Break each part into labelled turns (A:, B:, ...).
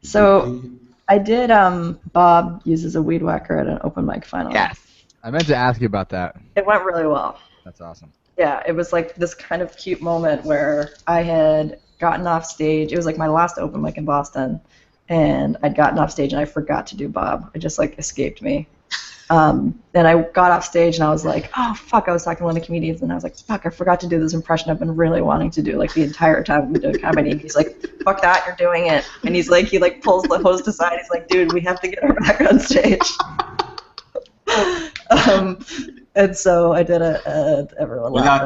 A: So I did Bob uses a weed whacker at an open mic finally.
B: Yes. I meant to ask you about that.
A: It went really well.
B: That's awesome.
A: Yeah, it was like this kind of cute moment where I had gotten off stage. It was like my last open mic in Boston, and I'd gotten off stage and I forgot to do Bob. It just like escaped me. And I got off stage and I was like, oh fuck, I was talking to one of the comedians and I was like, fuck, I forgot to do this impression I've been really wanting to do like the entire time we've been doing comedy. And he's like, fuck that, you're doing it. And he pulls the host aside. He's like, dude, we have to get her back on stage. And so I did it, and everyone laughed.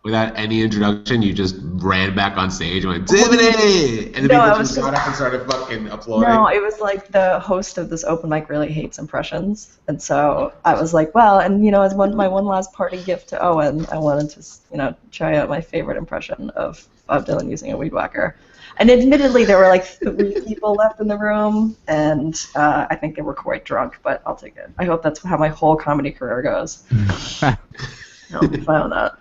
C: Without any introduction, you just ran back on stage and went, Dimity! And the people just got up and started fucking applauding.
A: No, it was like the host of this open mic really hates impressions. And so I was like, well, and as my one last parting gift to Owen, I wanted to, try out my favorite impression of Bob Dylan using a weed whacker. And admittedly, there were like 3 people left in the room, and I think they were quite drunk, but I'll take it. I hope that's how my whole comedy career goes. I'll be fine with that.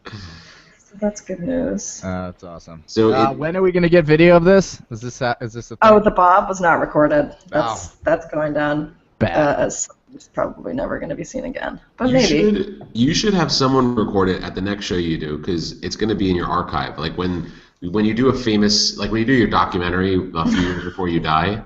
A: So that's good news.
B: That's awesome.
C: So
B: when are we gonna get video of this? Is this a thing?
A: Oh, the Bob was not recorded. That's going down. As it's probably never going to be seen again. But
C: you should have someone record it at the next show you do, because it's going to be in your archive. Like when you do when you do your documentary a few years before you die,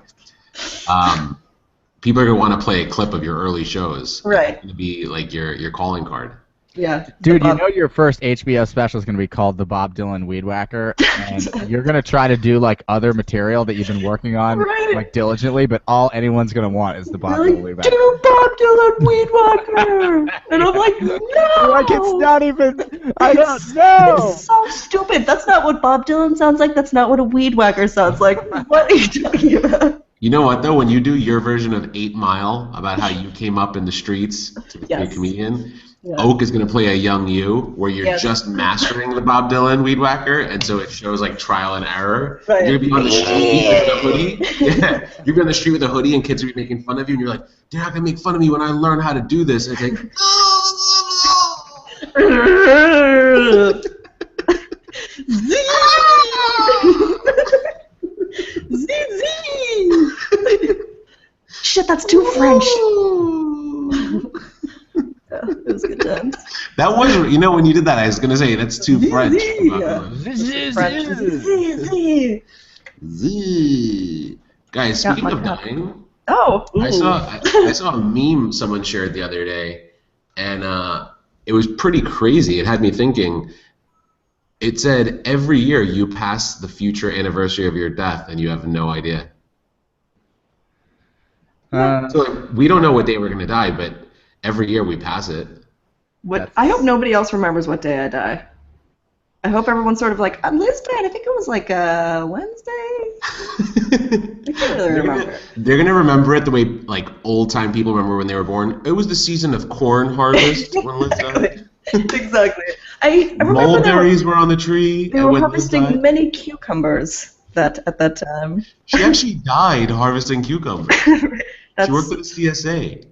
C: people are going to want to play a clip of your early shows.
A: Right.
C: It's going to be like your calling card.
A: Yeah.
B: Dude, your first HBO special is going to be called The Bob Dylan Weed Whacker, and you're going to try to do like other material that you've been working on like diligently, but all anyone's going to want is the Bob Dylan Weed Whacker.
A: Do Bob Dylan Weed Whacker! And I'm like, no!
B: Like it's not even, I don't know!
A: It's so stupid. That's not what Bob Dylan sounds like. That's not what a weed whacker sounds like. What are you talking about?
C: You know what, though? When you do your version of 8 Mile, about how you came up in the streets to be a comedian, Oak is going to play a young you, where you're just mastering the Bob Dylan Weed Whacker, and so it shows like trial and error.
A: Right.
C: You're going to be on the street with a hoodie. Yeah. You're be on the street with a hoodie, and kids are be making fun of you, and you're like, they're not going to make fun of me when I learn how to do this. And it's like,
A: Shit, that's too French. It was good times.
C: That was, when you did that, I was gonna say that's too French. Guys, speaking of dying, I saw a meme someone shared the other day, and it was pretty crazy. It had me thinking. It said every year you pass the future anniversary of your death, and you have no idea. So we don't know what day we're gonna die, but every year we pass it.
A: I hope nobody else remembers what day I die. I hope everyone's sort of like, on this day, I think it was like Wednesday. I can't really remember.
C: They're going to remember it the way like old-time people remember when they were born. It was the season of corn harvest when Liz died.
A: Exactly. I remember
C: mulberries were on the tree.
A: They were harvesting many cucumbers at that time.
C: She actually died harvesting cucumbers. She worked at the CSA.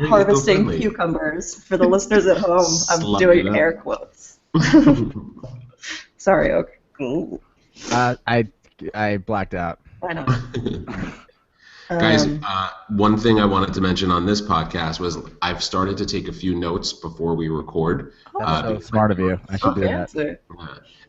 A: Harvesting cucumbers. For the listeners at home, I'm doing air quotes. Sorry, Oak.
B: I blacked out.
A: I know.
C: Guys, one thing I wanted to mention on this podcast was I've started to take a few notes before we record.
B: That's so smart of you. I should do that.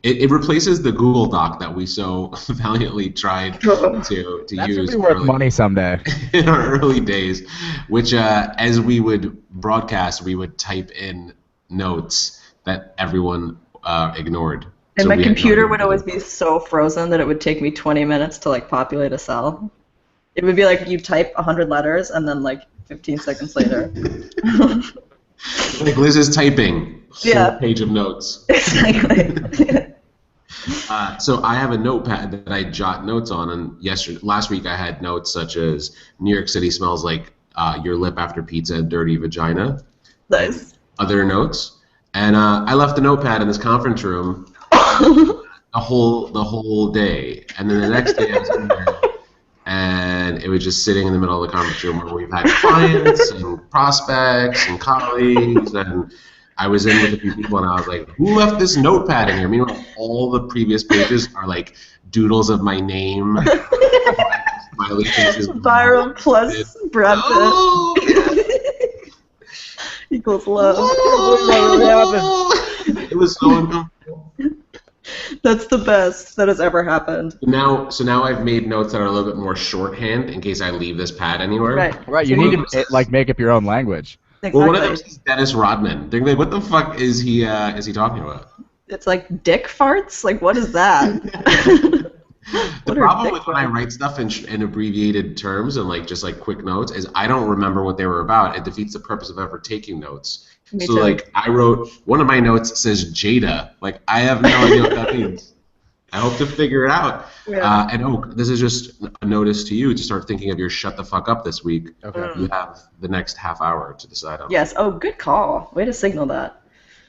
C: It replaces the Google Doc that we so valiantly tried to use.
B: That should be worth money someday.
C: In our early days, which as we would broadcast, we would type in notes that everyone ignored.
A: And my computer would always be so frozen that it would take me 20 minutes to like populate a cell. It would be like you type 100 letters and then like 15 seconds later.
C: Like Liz is typing a page of notes.
A: Exactly.
C: So I have a notepad that I jot notes on, and last week I had notes such as New York City smells like your lip after pizza and dirty vagina.
A: Nice.
C: Other notes. And I left the notepad in this conference room the whole day. And then the next day I was in there, and it was just sitting in the middle of the conference room where we've had clients and prospects and colleagues, and I was in with a few people and I was like, who left this notepad in here? Meanwhile, all the previous pages are like doodles of my name. Smiley faces.
A: Byron plus Brad Pitt.
C: Oh!
A: Equals love.
C: It was so uncomfortable.
A: That's the best that has ever happened.
C: So now I've made notes that are a little bit more shorthand in case I leave this pad anywhere.
B: Right. You need to like make up your own language.
A: Exactly.
C: Well, one of them is Dennis Rodman. They're like, what the fuck is he talking about?
A: It's like dick farts? Like, what is that?
C: The problem with when I write stuff in abbreviated terms and like just like quick notes is I don't remember what they were about. It defeats the purpose of ever taking notes.
A: Me
C: so
A: too.
C: like I wrote one of my notes says Jada. Like I have no idea what that means. I hope to figure it out.
A: Yeah.
C: And this is just a notice to you to start thinking of your shut the fuck up this week.
B: Okay.
C: You have the next half hour to decide on.
A: Yes. Oh, good call. Way to signal that.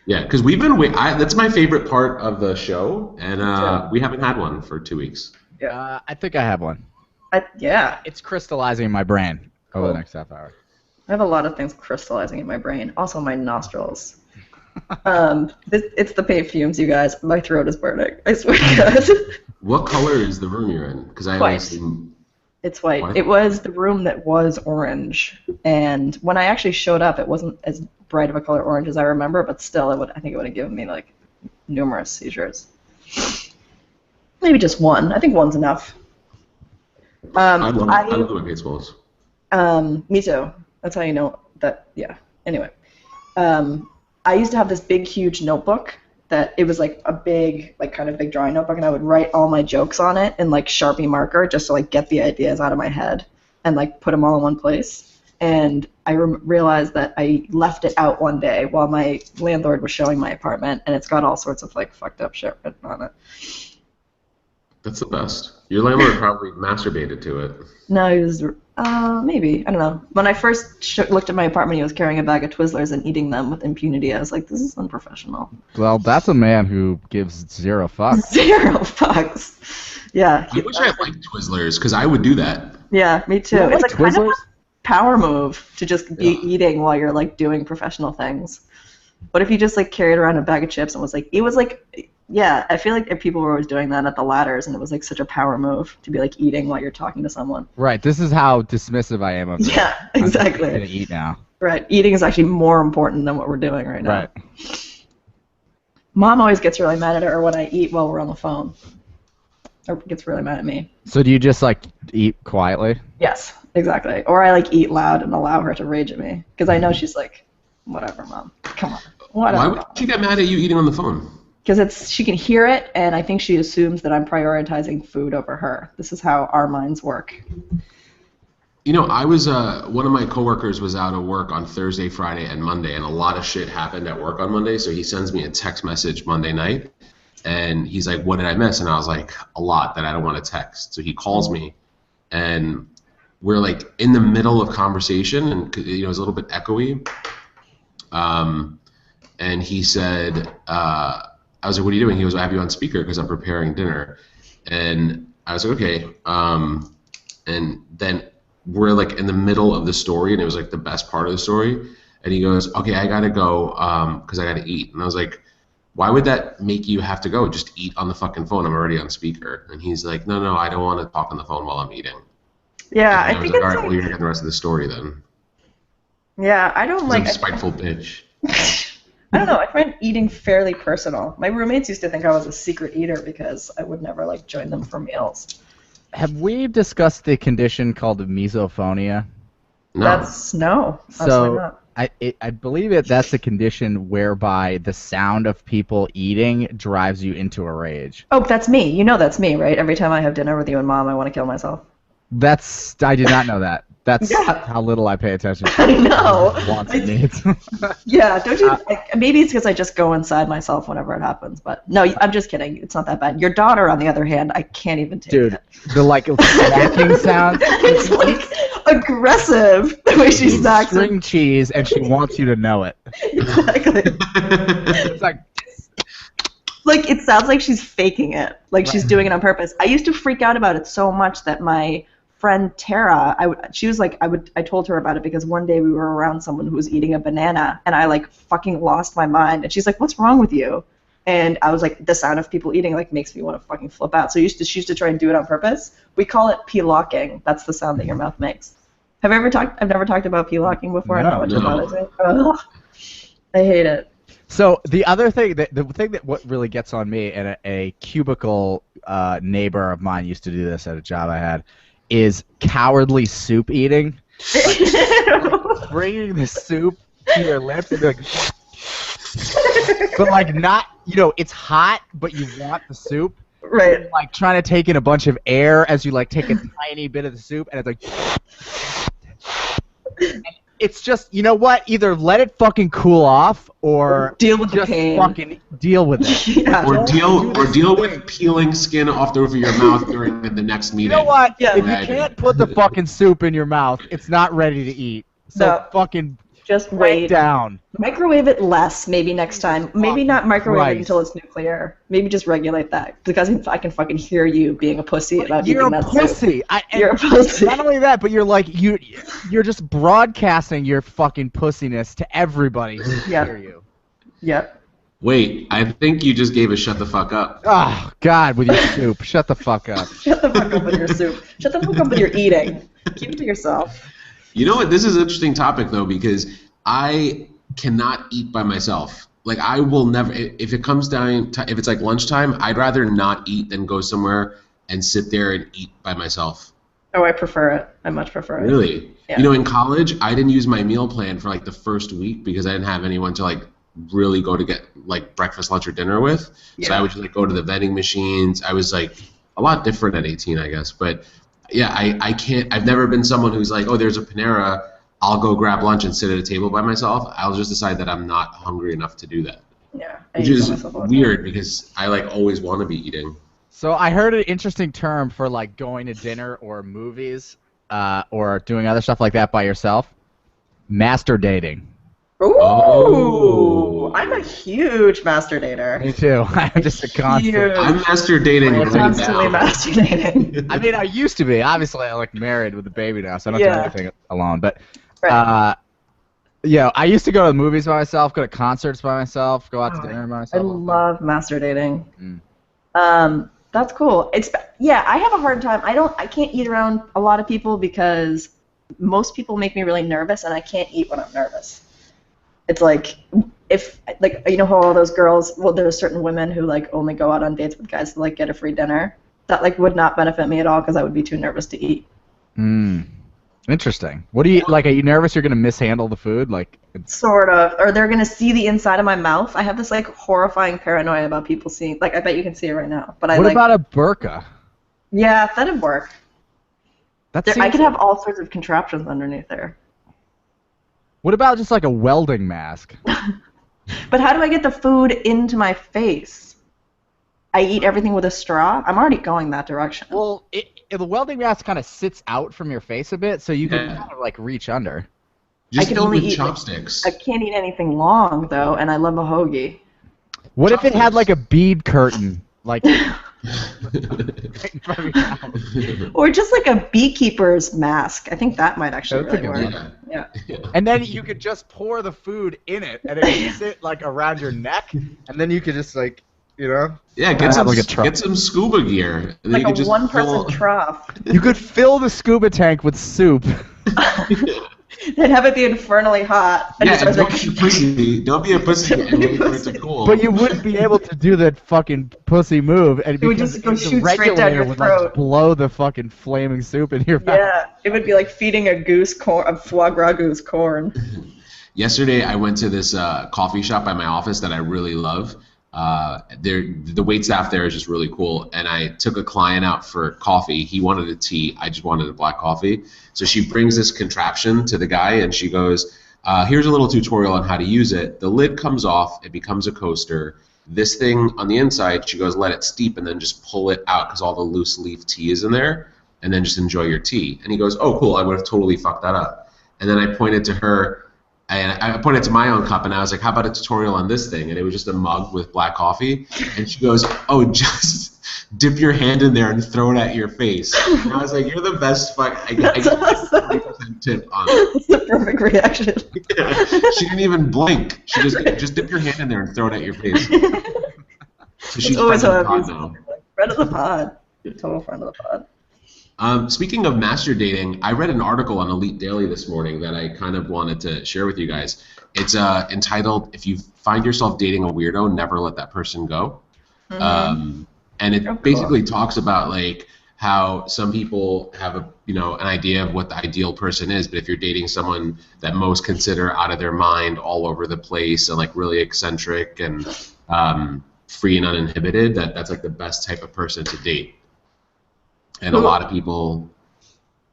C: Yeah, because we've been that's my favorite part of the show, and we haven't had one for 2 weeks.
A: Yeah.
B: I think I have one.
A: Yeah.
B: It's crystallizing in my brain over the next half hour.
A: I have a lot of things crystallizing in my brain. Also, my nostrils. It's the paint fumes, you guys. My throat is burning. I swear to God.
C: What color is the room you're in? Because I
A: White.
C: only seen.
A: It's white.
C: What?
A: It was the room that was orange, and when I actually showed up, it wasn't as bright of a color orange as I remember, but still, I think it would have given me like numerous seizures. Maybe just one. I think one's enough.
C: I love the way paint smells.
A: Me too. That's how you know that. Yeah. Anyway, I used to have this big, huge notebook that it was like a big, like kind of big drawing notebook, and I would write all my jokes on it in like Sharpie marker just to like get the ideas out of my head and like put them all in one place. And I realized that I left it out one day while my landlord was showing my apartment, and it's got all sorts of like fucked up shit written on it.
C: That's the best. Your landlord probably masturbated to it.
A: No, he was maybe, I don't know. When I first looked at my apartment, he was carrying a bag of Twizzlers and eating them with impunity. I was like, this is unprofessional.
B: Well, that's a man who gives zero fucks.
A: Zero fucks. Yeah.
C: I wish I liked Twizzlers because I would do that.
A: Yeah, me too.
B: You don't
A: It's
B: like
A: like kind of
B: Twizzlers?
A: a power move to just be eating while you're like doing professional things. What if you just like carried around a bag of chips and was like, yeah, I feel like if people were always doing that at the ladders, and it was like such a power move to be like eating while you're talking to someone.
B: Right. This is how dismissive I am of it.
A: Yeah, exactly.
B: I'm gonna eat now.
A: Right. Eating is actually more important than what we're doing right now.
B: Right.
A: Mom always gets really mad at her when I eat while we're on the phone. Or gets really mad at me.
B: So do you just like eat quietly?
A: Yes, exactly. Or I like eat loud and allow her to rage at me because I know she's like, whatever, Mom. Come on. Whatever.
C: Why would she get mad at you eating on the phone?
A: Because she can hear it, and I think she assumes that I'm prioritizing food over her. This is how our minds work.
C: You know, I was one of my coworkers was out of work on Thursday, Friday, and Monday, and a lot of shit happened at work on Monday. So he sends me a text message Monday night, and he's like, "What did I miss?" And I was like, "A lot that I don't want to text." So he calls me, and we're like in the middle of conversation, and it was a little bit echoey. And he said, I was like, "What are you doing?" He goes, "I have you on speaker because I'm preparing dinner." And I was like, "Okay." And then we're like in the middle of the story, and it was like the best part of the story. And he goes, "Okay, I gotta go because I gotta eat." And I was like, "Why would that make you have to go? Just eat on the fucking phone. I'm already on speaker." And he's like, "No, I don't want to talk on the phone while I'm eating."
A: Yeah,
C: and
A: I think
C: like,
A: it's
C: all right,
A: like,
C: well, you're gonna get the rest of the story then.
A: Yeah, I don't like.
C: I'm a spiteful bitch.
A: I don't know. I find eating fairly personal. My roommates used to think I was a secret eater because I would never like join them for meals.
B: Have we discussed the condition called misophonia?
C: No.
A: No, absolutely not.
B: I believe that's a condition whereby the sound of people eating drives you into a rage.
A: Oh, that's me. You know that's me, right? Every time I have dinner with you and Mom, I want to kill myself.
B: I did not know that. That's
A: Yeah.
B: how little I pay attention to
A: I know.
B: wants and needs.
A: Yeah, don't you? Maybe it's because I just go inside myself whenever it happens. But no, I'm just kidding. It's not that bad. Your daughter, on the other hand, I can't even take
B: Dude,
A: it.
B: the like snacking sound.
A: It's like aggressive the way she snacks it.
B: String cheese, and she wants you to know it.
A: Exactly.
B: It's
A: Like it sounds like she's faking it. Like she's doing it on purpose. I used to freak out about it so much that my friend Tara, she was like, I told her about it because one day we were around someone who was eating a banana, and I like fucking lost my mind. And she's like, "What's wrong with you?" And I was like, the sound of people eating like makes me want to fucking flip out. So she used to try and do it on purpose. We call it pee-locking. That's the sound that your mouth makes. I've never talked about pee-locking before.
B: No,
A: I don't know much about it. Ugh. I hate it.
B: So the other thing, what really gets on me, and a cubicle neighbor of mine used to do this at a job I had, is cowardly soup eating. Like bringing the soup to your lips and be like, but like not, it's hot, but you want the soup.
A: Right.
B: You're, like trying to take in a bunch of air as you like take a tiny bit of the soup, and it's like. And it's just, you know what? Either let it fucking cool off, or
A: deal with
B: just
A: the pain.
B: Fucking deal with it.
A: Yeah.
C: Or deal with peeling skin off the roof of your mouth during the next meeting.
B: You know what?
A: Yeah.
B: If you can't put the fucking soup in your mouth, it's not ready to eat. So
A: No.
B: fucking
A: Just
B: wait
A: wait.
B: down.
A: Microwave it less, maybe next time. Maybe not microwave
B: Christ.
A: it until it's nuclear. Maybe just regulate that, because I can fucking hear you being a pussy about
B: You're
A: eating
B: a
A: that soup.
B: pussy.
A: You're a pussy.
B: Not only that, but you're like you're just broadcasting your fucking pussiness to everybody who can
A: Yeah.
B: hear you.
A: Yep.
C: Wait, I think you just gave a shut the fuck up.
B: Oh God, with your soup. Shut the fuck up.
A: Shut the fuck up with your soup. Shut the fuck up with your eating. Keep it to yourself.
C: You know what? This is an interesting topic, though, because I cannot eat by myself. Like, I will never, if it comes down to, if it's like lunchtime, I'd rather not eat than go somewhere and sit there and eat by myself.
A: Oh, I prefer it. I much prefer it.
C: Really?
A: Yeah.
C: In college, I didn't use my meal plan for like the first week because I didn't have anyone to like really go to get like breakfast, lunch, or dinner with.
A: Yeah.
C: So I would just like go to the vending machines. I was like a lot different at 18, I guess. But yeah, I can't, I've never been someone who's like, oh, there's a Panera, I'll go grab lunch and sit at a table by myself. I'll just decide that I'm not hungry enough to do that.
A: Yeah.
C: Which is weird because I like always want to be eating.
B: So I heard an interesting term for like going to dinner or movies or doing other stuff like that by yourself. Master dating.
A: Ooh,
C: Oh.
A: I'm a huge master dater.
B: Me too. I'm just a constant.
A: Huge.
C: I'm master dating
A: I'm
C: right
A: constantly
C: now.
A: master dating.
B: I mean, I used to be. Obviously, I'm like married with a baby now, so I don't do
A: Yeah.
B: anything alone. But
A: Right.
B: yeah, I used to go to the movies by myself, go to concerts by myself, go out to dinner by
A: I
B: myself.
A: love master dating.
B: Mm.
A: That's cool. I have a hard time. I can't eat around a lot of people because most people make me really nervous, and I can't eat when I'm nervous. It's like if like how all those girls, well, there's certain women who like only go out on dates with guys to like get a free dinner. That like would not benefit me at all because I would be too nervous to eat.
B: Interesting. What do you like? Are you nervous you're gonna mishandle the food? Like
A: Sort of, or they're gonna see the inside of my mouth. I have this like horrifying paranoia about people seeing. Like I bet you can see it right now. But
B: what about a burqa?
A: Yeah, that'd work.
B: That
A: I
B: seems-
A: could have all sorts of contraptions underneath there.
B: What about just like a welding mask?
A: But how do I get the food into my face? I eat everything with a straw? I'm already going that direction.
B: Well, the welding mask kind of sits out from your face a bit, so you can kind of like reach under.
C: Just
A: I can
C: eat
A: only
C: with
A: eat, like,
C: chopsticks.
A: I can't eat anything long, though, and I love a hoagie.
B: What if it had like a bead curtain, like?
A: Or just like a beekeeper's mask. I think that might actually
B: That's a
A: really
B: good
A: work.
B: one.
A: Yeah.
B: And then you could just pour the food in it, and it would sit like around your neck, and then you could just like,
C: Yeah,
B: have
C: get some,
B: like a truck.
C: get some scuba gear. And then you
A: Like
C: can
A: a
C: just
A: one-person trough.
B: you could fill the scuba tank with soup.
A: Then have it be infernally hot. And
C: Yeah,
A: just
C: and
A: like,
C: don't be a pussy. Don't be a pussy and wait for it to cool.
B: But you wouldn't be able to do that fucking pussy move, and
A: It would
B: because
A: just go
B: the
A: shoot straight down
B: regulator
A: your
B: would like
A: throat.
B: blow the fucking flaming soup in your mouth.
A: yeah, it would be like feeding a foie gras goose corn.
C: Yesterday, I went to this coffee shop by my office that I really love. The wait staff there is just really cool, and I took a client out for coffee. He wanted a tea. I just wanted a black coffee. So she brings this contraption to the guy, and she goes, here's a little tutorial on how to use it. The lid comes off. It becomes a coaster. This thing on the inside, she goes, let it steep, and then just pull it out because all the loose leaf tea is in there, and then just enjoy your tea. And he goes, oh, cool. I would have totally fucked that up. And then I pointed to her, and I pointed to my own cup, and I was like, how about a tutorial on this thing? And it was just a mug with black coffee. And she goes, oh, dip your hand in there and throw it at your face. And I was like, you're the best fuck. I get
A: awesome.
C: 20% tip on it.
A: That's the perfect reaction.
C: Yeah. She didn't even blink. She just dip your hand in there and throw it at your face. So she's friend of the pod now.
A: Friend of the pod. Total friend of the pod.
C: Speaking of master dating, I read an article on Elite Daily this morning that I kind of wanted to share with you guys. It's entitled, "If you find yourself dating a weirdo, never let that person go." And it basically talks about like how some people have an idea of what the ideal person is, but if you're dating someone that most consider out of their mind, all over the place, and like really eccentric and free and uninhibited, that's like the best type of person to date. And a lot of people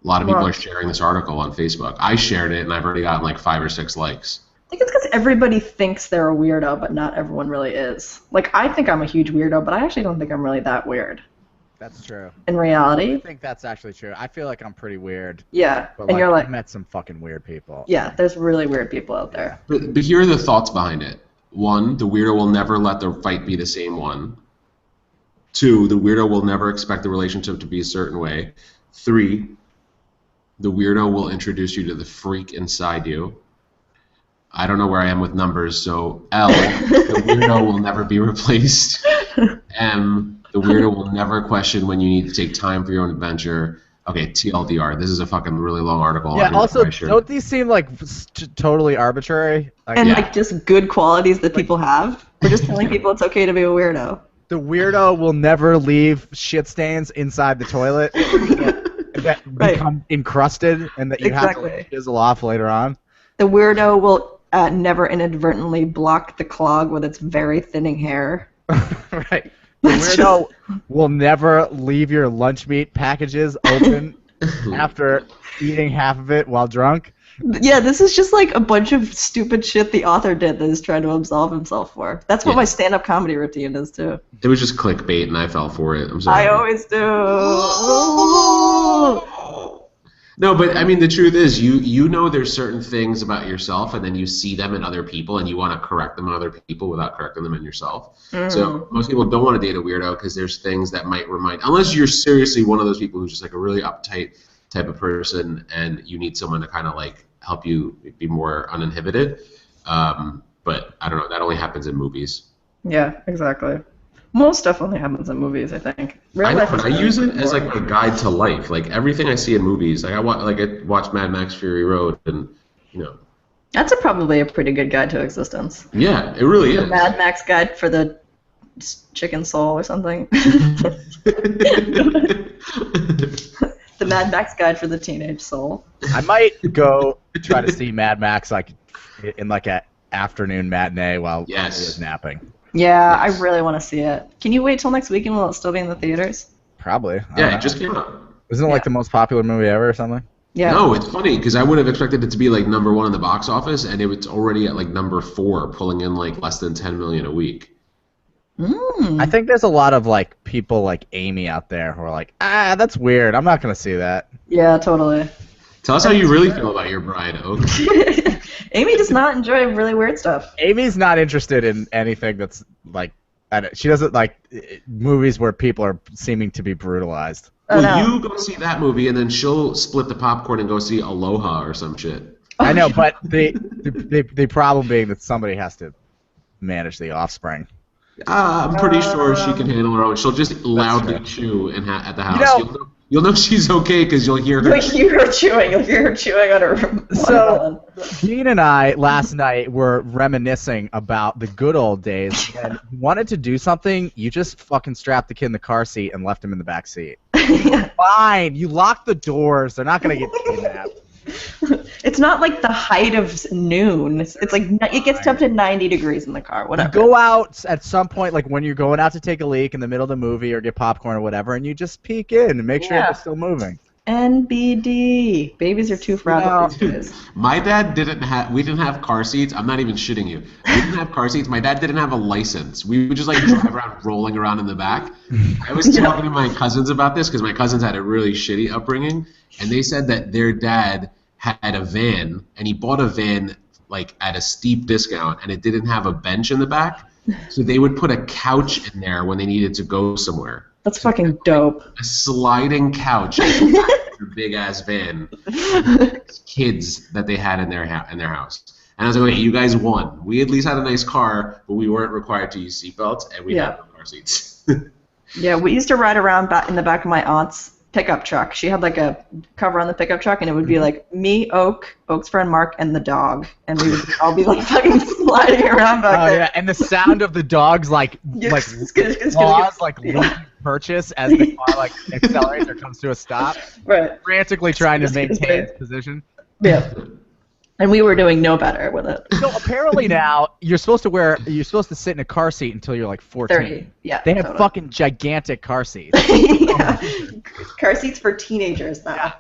C: are sharing this article on Facebook. I shared it, and I've already gotten like 5 or 6 likes.
A: I think it's because everybody thinks they're a weirdo, but not everyone really is. Like, I think I'm a huge weirdo, but I actually don't think I'm really that weird.
B: That's true.
A: In reality.
B: I think that's actually true. I feel like I'm pretty weird.
A: Yeah,
B: but
A: and you're like...
B: I've met some fucking weird people.
A: Yeah, there's really weird people out there.
C: But here are the thoughts behind it. 1, the weirdo will never let the fight be the same one. 2, the weirdo will never expect the relationship to be a certain way. 3, the weirdo will introduce you to the freak inside you. I don't know where I am with numbers, so L, the weirdo will never be replaced. M, the weirdo will never question when you need to take time for your own adventure. Okay, TLDR, this is a fucking really long article.
B: Yeah, also, don't these seem like totally arbitrary?
A: Like just good qualities that people have? We're just telling people it's okay to be a weirdo.
B: The weirdo will never leave shit stains inside the toilet that become encrusted and that you have to chisel off later on.
A: The weirdo will never inadvertently block the clog with its very thinning hair.
B: Right. The weirdo will never leave your lunch meat packages open after eating half of it while drunk.
A: Yeah, this is just like a bunch of stupid shit the author did that he's trying to absolve himself for. That's what my stand-up comedy routine is, too.
C: It was just clickbait, and I fell for it. I'm sorry.
A: I always do.
C: No, but I mean, the truth is, you know there's certain things about yourself, and then you see them in other people, and you want to correct them in other people without correcting them in yourself. So most people don't want to date a weirdo because there's things that might remind, unless you're seriously one of those people who's just like a really uptight type of person, and you need someone to kind of like help you be more uninhibited. But I don't know, that only happens in movies.
A: Yeah, exactly. Most stuff only happens in movies, I think.
C: I use it as like a guide to life. Like everything I see in movies, like I watched Mad Max Fury Road, and
A: that's probably a pretty good guide to existence.
C: Yeah, it really is.
A: The Mad Max guide for the chicken soul or something. The Mad Max guide for the teenage soul.
B: I might go try to see Mad Max like in like an afternoon matinee while I was napping.
A: Yeah, I really want to see it. Can you wait till next weekend? Will it still be in the theaters?
B: Probably.
C: Yeah, it just came out.
B: Isn't it like the most popular movie ever or something?
A: Yeah.
C: No, it's funny because I would have expected it to be like #1 in the box office, and it's already at like #4, pulling in like less than $10 million a week.
B: I think there's a lot of like people like Amy out there who are like, that's weird. I'm not gonna see that.
A: Yeah, totally.
C: Tell us how you really feel about your bride, Oak.
A: Amy does not enjoy really weird stuff.
B: Amy's not interested in anything that's like, she doesn't like movies where people are seeming to be brutalized.
C: You go see that movie, and then she'll split the popcorn and go see Aloha or some shit.
B: I know, but the problem being that somebody has to manage the offspring.
C: I'm pretty sure she can handle her own. She'll just loudly chew at the house. You'll know she's okay because you'll hear her.
A: You'll hear her chewing. You'll hear her chewing on her.
B: So, Dean and I last night were reminiscing about the good old days. And wanted to do something, you just fucking strapped the kid in the car seat and left him in the back seat. Fine, you lock the doors. They're not gonna get kidnapped.
A: It's not like the height of noon. It's like it gets up to 90 degrees in the car. Whatever.
B: You go out at some point, like when you're going out to take a leak in the middle of the movie or get popcorn or whatever, and you just peek in and make sure you're still moving.
A: NBD. Babies are too fragile these days.
C: My dad we didn't have car seats. I'm not even shitting you. We didn't have car seats. My dad didn't have a license. We would just like drive around rolling around in the back. I was talking to my cousins about this because my cousins had a really shitty upbringing, and they said that their dad had a van, and he bought a van like at a steep discount, and it didn't have a bench in the back, so they would put a couch in there when they needed to go somewhere.
A: That's fucking dope.
C: A sliding couch in a big ass van. Kids that they had in their house. And I was like, okay, you guys won. We at least had a nice car, but we weren't required to use seatbelts, and we had no car seats.
A: Yeah, we used to ride around in the back of my aunt's pickup truck. She had like a cover on the pickup truck, and it would be like me, Oak's friend Mark, and the dog, and we would all be like fucking sliding around back there.
B: Oh yeah, and the sound of the dogs like claws like leaving purchase as the car like accelerates or comes to a stop.
A: Right.
B: Frantically trying to maintain its position.
A: Yeah. And we were doing no better with it.
B: So apparently now you're supposed to sit in a car seat until you're like 14.
A: 30. Yeah.
B: They have fucking gigantic car seats.
A: Yeah. Car seats for teenagers now. Yeah.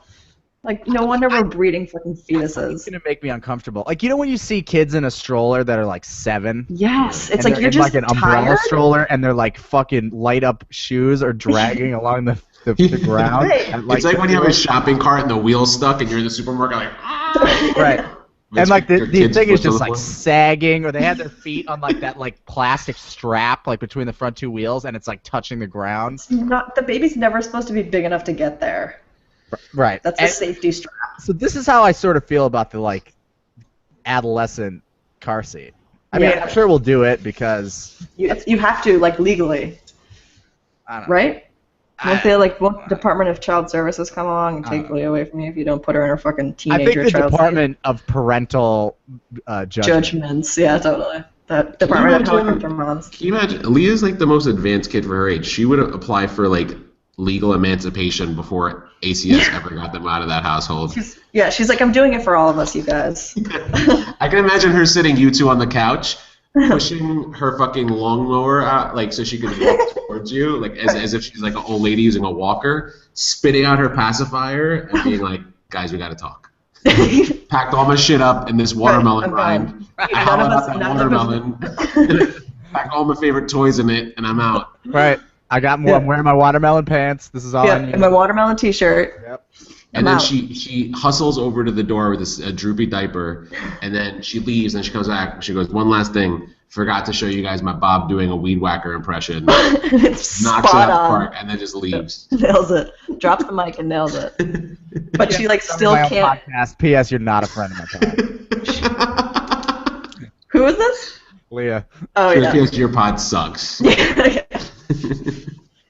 A: Like, no wonder we're breeding fucking fetuses.
B: It's gonna make me uncomfortable. Like, you know when you see kids in a stroller that are like 7?
A: Yes. It's like you're
B: in
A: just
B: like an umbrella stroller and they're like fucking light up shoes or dragging along the ground.
A: Right.
C: It's like when you have a shopping cart and the wheel's stuck and you're in the supermarket like,
B: right. And like the thing is just like sagging, or they have their feet on like that like plastic strap like between the front 2 wheels, and it's like touching the ground.
A: The baby's never supposed to be big enough to get there.
B: Right.
A: That's a safety strap.
B: So this is how I sort of feel about the like adolescent car seat. I mean, I'm sure we'll do it because
A: you have to, like, legally.
B: I don't know.
A: Right? Won't Department of Child Services come along and take Leah away from you if you don't put her in her fucking teenager?
B: I think the Department of Parental
A: Judgments. Yeah, totally. The Department of Helicopter Moms.
C: Can you imagine? Leah's like the most advanced kid for her age. She would apply for like legal emancipation before ACS ever got them out of that household.
A: She's like, I'm doing it for all of us, you guys.
C: I can imagine her sitting you two on the couch, pushing her fucking lawnmower out, like so she could walk towards you, like as if she's like an old lady using a walker, spitting out her pacifier and being like, "Guys, we gotta talk." Packed all my shit up in this watermelon rind. I hollowed out that watermelon. Packed all my favorite toys in it, and I'm out.
B: Right. I'm wearing my watermelon pants. This is all I need.
A: And my watermelon t-shirt.
B: Yep.
C: And then she hustles over to the door with a droopy diaper, and then she leaves, and she comes back, and she goes, one last thing, forgot to show you guys my Bob doing a weed whacker impression.
A: It's
C: knocks it out of the park, and then just leaves.
A: Nails it. Drops the mic and nails it. But she, like, still can't...
B: Podcast. P.S. You're not a friend of my pod.
A: Who is this?
B: Leah.
A: Oh, yeah.
C: P.S. Your pod sucks.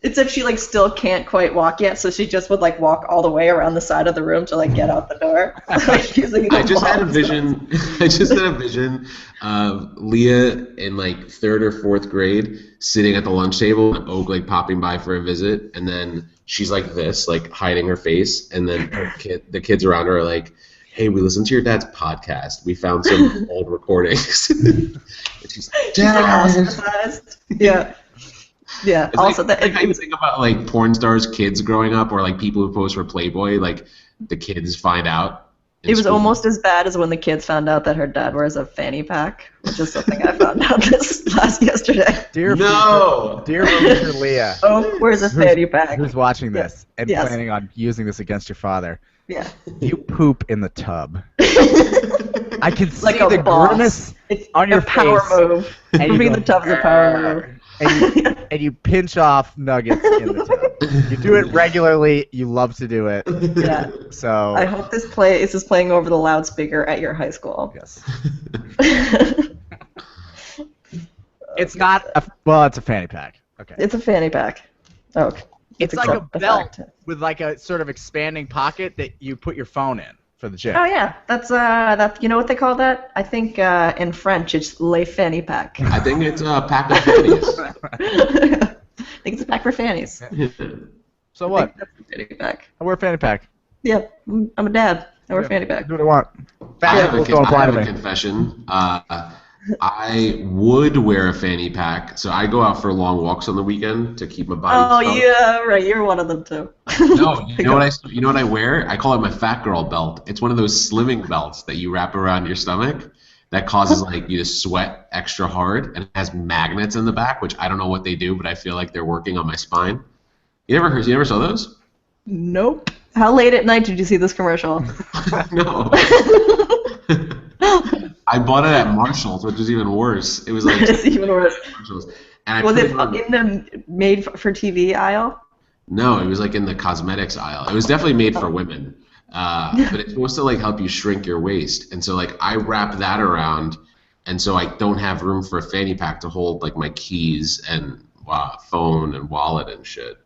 A: It's if she, like, still can't quite walk yet, so she just would, like, walk all the way around the side of the room to, like, get out the door.
C: I just had a vision of Leah in, like, 3rd or 4th grade sitting at the lunch table and Oak, like, popping by for a visit, and then she's like this, like, hiding her face, and then the kids around her are like, hey, we listened to your dad's podcast. We found some old recordings. And she's
A: like, yeah. Yeah.
C: It's also, like how you think about like porn stars' kids growing up, or like people who pose for Playboy. Like the kids find out.
A: It was almost as bad as when the kids found out that her dad wears a fanny pack, which is something I found out yesterday.
B: Dear future Leah.
A: Oh, where's a fanny pack?
B: Who's watching this and planning on using this against your father?
A: Yeah.
B: You poop in the tub. I can see like the grimace on your face.
A: Power move. Pooping in the tub is a power move.
B: And you pinch off nuggets in the tub. You do it regularly. You love to do it.
A: Yeah.
B: So
A: I hope this is playing over the loudspeaker at your high school.
B: Yes. It's not it's a fanny pack. Okay.
A: It's a fanny pack. Oh, okay.
B: It's like a belt with like a sort of expanding pocket that you put your phone in for the gym.
A: Oh yeah, that's you know what they call that? I think in French it's les fanny pack.
C: I think it's a pack of fannies.
A: I think it's a pack for fannies.
B: So what?
A: That's a fanny pack.
B: I wear a fanny pack.
A: Yeah, I'm a dad. I wear a fanny pack.
B: Do what I want.
C: I have a confession. I would wear a fanny pack, so I go out for long walks on the weekend to keep my body.
A: Oh yeah, right. You're one of them too.
C: No, you know what I wear? I call it my fat girl belt. It's one of those slimming belts that you wrap around your stomach that causes like you to sweat extra hard, and it has magnets in the back, which I don't know what they do, but I feel like they're working on my spine. You never saw those?
A: Nope. How late at night did you see this commercial?
C: No. I bought it at Marshall's, which is even worse. It was like
A: it's even worse.
C: Marshalls. And
A: was it in the made-for-TV aisle?
C: No, it was like in the cosmetics aisle. It was definitely made for women, but it's supposed to like help you shrink your waist. And so like I wrap that around, and so I don't have room for a fanny pack to hold like my keys and phone and wallet and shit.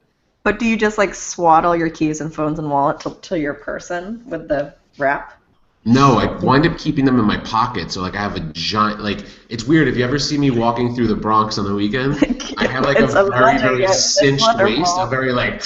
A: But do you just like swaddle your keys and phones and wallet to your person with the wrap?
C: No, I wind up keeping them in my pocket. So like I have a giant, like it's weird. If you ever see me walking through the Bronx on the weekend, I have like a very cinched waist, a very like.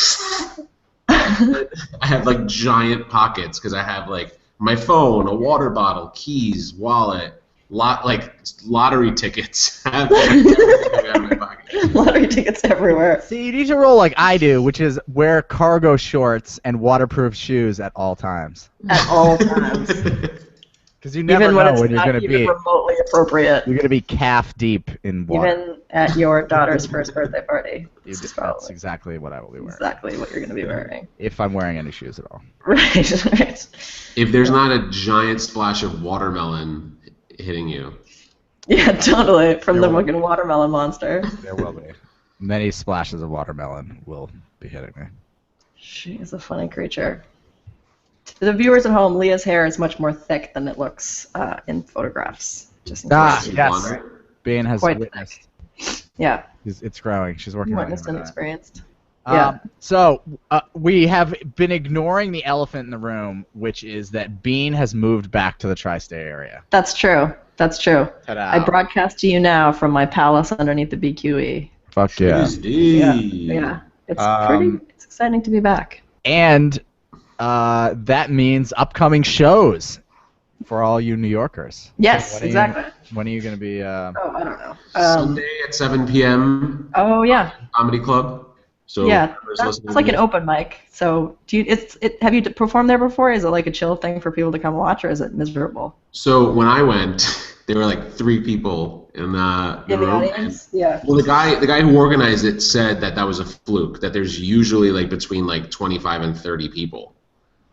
C: I have like giant pockets because I have like my phone, a water bottle, keys, wallet, like lottery tickets. I have everything in my pocket.
A: Lottery tickets everywhere.
B: See, you need to roll like I do, which is wear cargo shorts and waterproof shoes at all times.
A: At all times.
B: Because you never know when you're going to be
A: remotely appropriate.
B: You're going to be calf deep in water.
A: Even at your daughter's first birthday party.
B: That's exactly what I will be wearing.
A: Exactly what you're going to be wearing.
B: If I'm wearing any shoes at all.
A: Right, right.
C: If there's not a giant splash of watermelon hitting you.
A: Yeah, totally. From the fucking watermelon monster.
B: There will be. Many splashes of watermelon will be hitting me.
A: She is a funny creature. To the viewers at home, Leah's hair is much more thick than it looks in photographs. Just in case
B: yes. Bean has witnessed.
A: Yeah.
B: It's growing. She's working on it.
A: Witnessed and experienced. Yeah.
B: So we have been ignoring the elephant in the room, which is that Bean has moved back to the tri-state area.
A: That's true. That's true.
B: Ta-da.
A: I broadcast to you now from my palace underneath the BQE.
B: Fuck yeah.
A: Yeah. It's exciting to be back.
B: And that means upcoming shows for all you New Yorkers.
A: Yes, exactly.
B: When are you going to be?
A: I don't know.
C: Sunday at 7 p.m.
A: Oh yeah.
C: Comedy Club. So
A: yeah, it's like an open mic. So have you performed there before? Is it like a chill thing for people to come watch, or is it miserable?
C: So when I went, there were like 3 people in the room.
A: Audience? Yeah.
C: Well, the guy who organized it said that was a fluke. That there's usually like between like 25 and 30 people.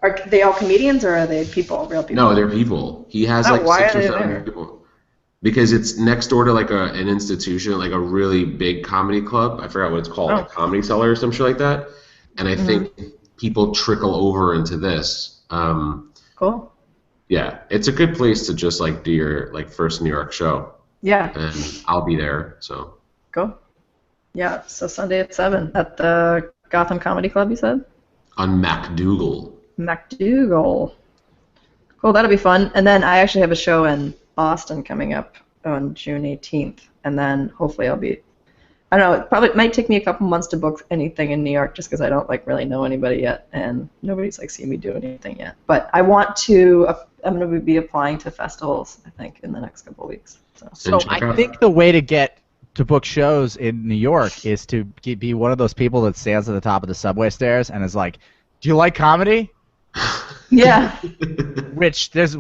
A: Are they all comedians, or are they real people?
C: No, they're people. He has like 6 or 7 people. Because it's next door to like an institution, like a really big comedy club. I forgot what it's called, like Comedy Cellar or some shit like that. And I think people trickle over into this.
A: Cool.
C: Yeah, it's a good place to just like do your like first New York show.
A: Yeah.
C: And I'll be there, so.
A: Cool. Yeah, so Sunday at 7 at the Gotham Comedy Club, you said?
C: On MacDougal.
A: MacDougal. Cool, that'll be fun. And then I actually have a show in Boston coming up on June 18th, and then hopefully I'll be, I don't know, it might take me a couple months to book anything in New York just because I don't like really know anybody yet, and nobody's like seen me do anything yet. But I want to, I'm going to be applying to festivals, I think, in the next couple of weeks.
B: So I think the way to get to book shows in New York is to be one of those people that stands at the top of the subway stairs and is like, "Do you like comedy?"
A: Yeah.
B: Which there's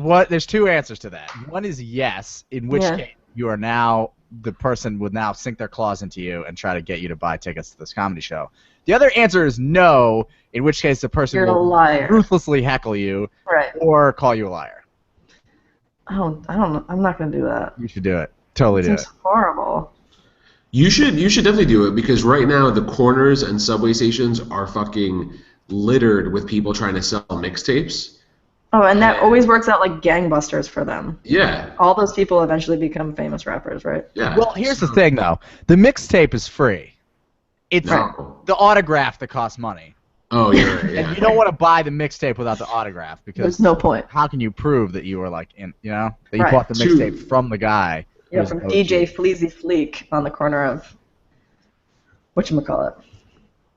B: 2 answers to that. One is yes, in which case you are now the person would now sink their claws into you and try to get you to buy tickets to this comedy show. The other answer is no, in which case the person will ruthlessly heckle you or call you a liar.
A: Oh, I don't know. I'm not gonna do that.
B: You should do it. Totally do it.
A: It's horrible.
C: You should definitely do it because right now the corners and subway stations are fucking littered with people trying to sell mixtapes.
A: Oh, and that always works out like gangbusters for them.
C: Yeah.
A: All those people eventually become famous rappers, right?
C: Yeah.
B: Well, here's the thing, though. The mixtape is free. It's the autograph that costs money.
C: Oh, you're right. Yeah.
B: And you don't want to buy the mixtape without the autograph because
A: there's no point.
B: How can you prove that you were like that you bought the mixtape from the guy?
A: Yeah, from DJ Fleazy Fleek on the corner of whatchamacallit.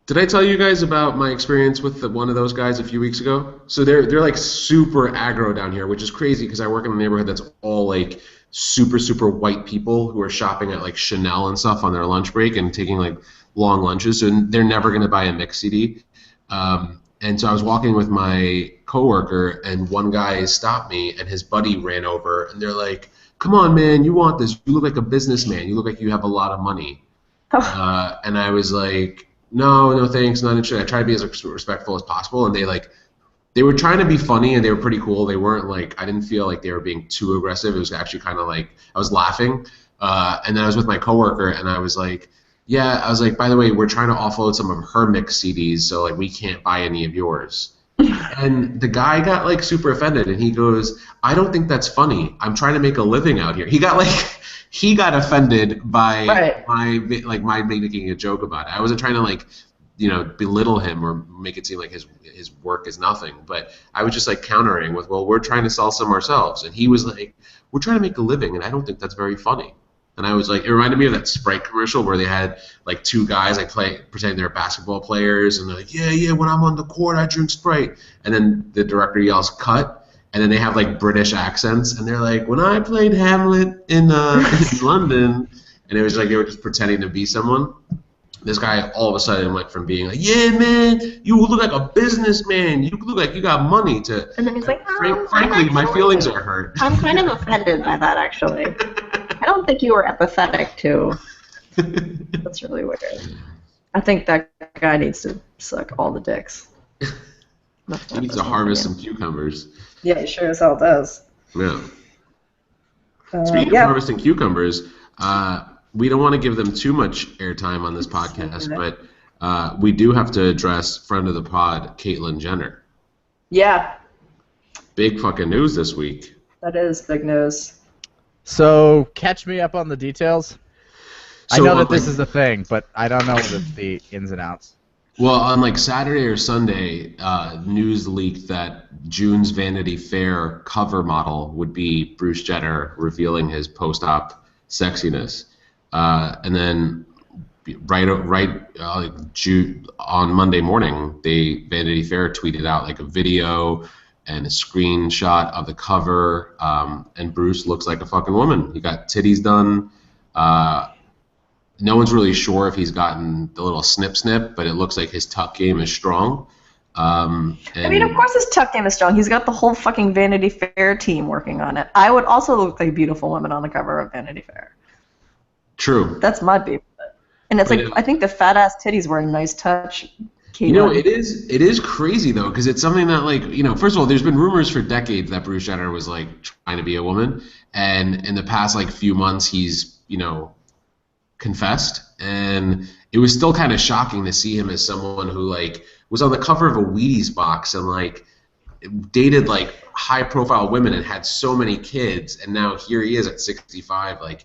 C: Did I tell you guys about my experience with one of those guys a few weeks ago? So they're like super aggro down here, which is crazy because I work in a neighborhood that's all like super white people who are shopping at like Chanel and stuff on their lunch break and taking like long lunches, so they're never going to buy a mix CD. And so I was walking with my coworker, and one guy stopped me, and his buddy ran over, and they're like, "Come on, man, you want this? You look like a businessman. You look like you have a lot of money." And I was like, no, thanks, not interested. I tried to be as respectful as possible, and they were trying to be funny, and they were pretty cool. They weren't like, I didn't feel like they were being too aggressive. It was actually kind of like I was laughing, and then I was with my coworker, and I was like, yeah, I was like, by the way, we're trying to offload some of her mix CDs, so like we can't buy any of yours. And the guy got like super offended, and he goes, I don't think that's funny. I'm trying to make a living out here. He got offended by my making a joke about it. I wasn't trying to like, belittle him or make it seem like his work is nothing. But I was just like countering with, well, we're trying to sell some ourselves. And he was like, we're trying to make a living, and I don't think that's very funny. And I was like, it reminded me of that Sprite commercial where they had like two guys like pretending they're basketball players, and they're like, yeah, when I'm on the court, I drink Sprite. And then the director yells, cut. And then they have like British accents, and they're like, when I played Hamlet in London, and it was like they were just pretending to be someone. This guy all of a sudden went from being like, yeah, man, you look like a businessman. You look like you got money to.
A: And then he's like,
C: frankly, my feelings are hurt.
A: I'm kind of offended by that, actually. I don't think you were empathetic to. That's really weird. I think that guy needs to suck all the dicks.
C: He needs to harvest some cucumbers.
A: Yeah, he sure as hell does.
C: Yeah. Speaking of harvesting cucumbers, we don't want to give them too much airtime on this podcast, but we do have to address friend of the pod, Caitlyn Jenner.
A: Yeah.
B: Big fucking news this week.
A: That is big news.
B: So, catch me up on the details. I know that this is a thing, but I don't know the ins and outs.
C: Well, on like Saturday or Sunday, news leaked that June's Vanity Fair cover model would be Bruce Jenner, revealing his post-op sexiness. And then on Monday morning, Vanity Fair tweeted out like a video and a screenshot of the cover, and Bruce looks like a fucking woman. He got titties done. No one's really sure if he's gotten the little snip, but it looks like his tuck game is strong. I
A: mean, of course his tuck game is strong. He's got the whole fucking Vanity Fair team working on it. I would also look like a beautiful woman on the cover of Vanity Fair.
C: True.
A: That's my beef. And it's I think the fat ass titties were a nice touch.
C: It is crazy though, because it's something that like, first of all, there's been rumors for decades that Bruce Jenner was like trying to be a woman, and in the past like few months he's, confessed, and it was still kind of shocking to see him as someone who like was on the cover of a Wheaties box and like dated like high profile women and had so many kids, and now here he is at 65 like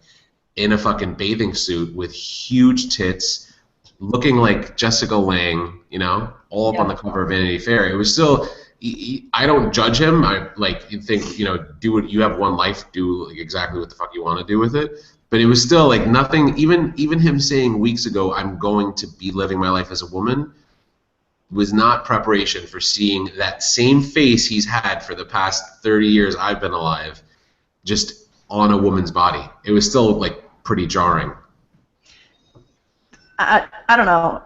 C: in a fucking bathing suit with huge tits, looking like Jessica Lange, all up on the cover of Vanity Fair. It was still, I don't judge him. I think, do what you have one life, do exactly what the fuck you want to do with it. But it was still like nothing, even him saying weeks ago, I'm going to be living my life as a woman, was not preparation for seeing that same face he's had for the past 30 years I've been alive, just on a woman's body. It was still like pretty jarring.
A: I don't know.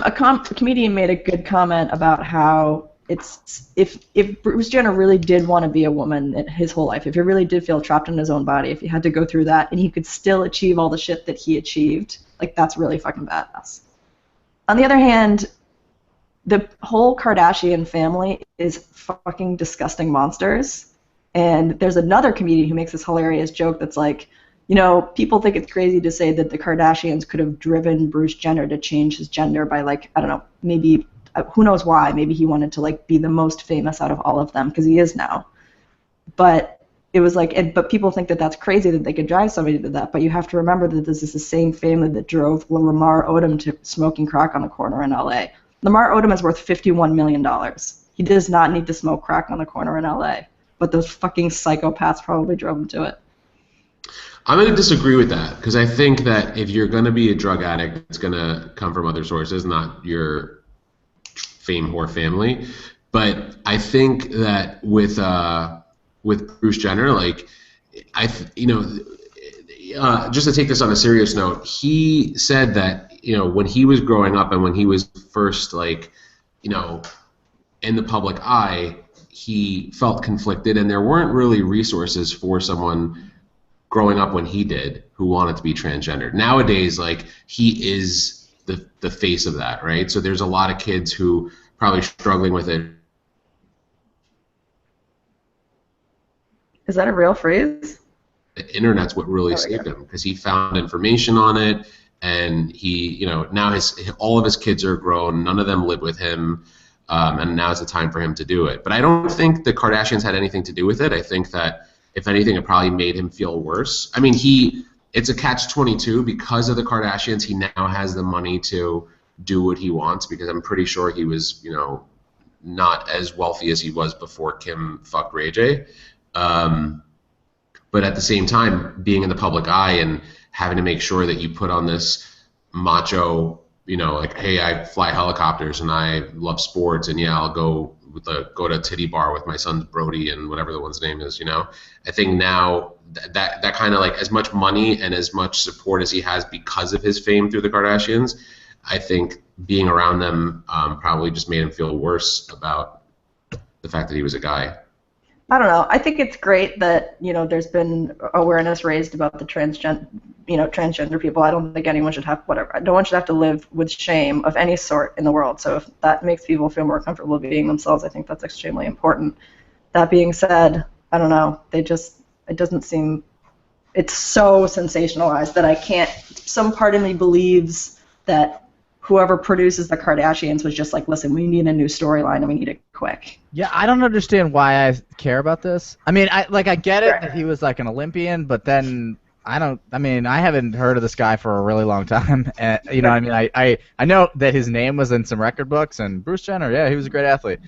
A: A comedian made a good comment about how it's if Bruce Jenner really did want to be a woman his whole life, if he really did feel trapped in his own body, if he had to go through that and he could still achieve all the shit that he achieved, like that's really fucking badass. On the other hand, the whole Kardashian family is fucking disgusting monsters. And there's another comedian who makes this hilarious joke that's like, people think it's crazy to say that the Kardashians could have driven Bruce Jenner to change his gender by like, I don't know, maybe, who knows why, maybe he wanted to like be the most famous out of all of them, because he is now. But it was like, but people think that that's crazy that they could drive somebody to that, but you have to remember that this is the same family that drove Lamar Odom to smoking crack on the corner in LA. Lamar Odom is worth $51 million. He does not need to smoke crack on the corner in LA, but those fucking psychopaths probably drove him to it.
C: I'm going to disagree with that, because I think that if you're going to be a drug addict, it's going to come from other sources, not your fame whore family. But I think that with Bruce Jenner, like, just to take this on a serious note, he said that, when he was growing up and when he was first, like, in the public eye, he felt conflicted, and there weren't really resources for someone growing up when he did who wanted to be transgender. Nowadays, like, he is the face of that, right? So there's a lot of kids who probably struggling with it.
A: Is that a real phrase?
C: The internet's what really saved him, because he found information on it, and he, you know, now all of his kids are grown. None of them live with him, and now's the time for him to do it. But I don't think the Kardashians had anything to do with it. I think that if anything, it probably made him feel worse. I mean, it's a catch-22 because of the Kardashians. He now has the money to do what he wants because I'm pretty sure he was, you know, not as wealthy as he was before Kim fucked Ray J. But at the same time, being in the public eye and having to make sure that you put on this macho, you know, like, hey, I fly helicopters and I love sports, and yeah, I'll go to titty bar with my son Brody and whatever the one's name is, you know. I think now that kind of like as much money and as much support as he has because of his fame through the Kardashians, I think being around them probably just made him feel worse about the fact that he was a guy.
A: I don't know. I think it's great that, you know, there's been awareness raised about the transgender people. I don't think anyone should have no one should have to live with shame of any sort in the world. So if that makes people feel more comfortable being themselves, I think that's extremely important. That being said, I don't know. It doesn't seem, it's so sensationalized that I can't, some part of me believes that whoever produces the Kardashians was just like, listen, we need a new storyline and we need it quick.
B: Yeah, I don't understand why I care about this. I mean, I get it that he was like an Olympian, but then I haven't heard of this guy for a really long time. And, you know, I mean, I know that his name was in some record books, and Bruce Jenner, yeah, he was a great athlete.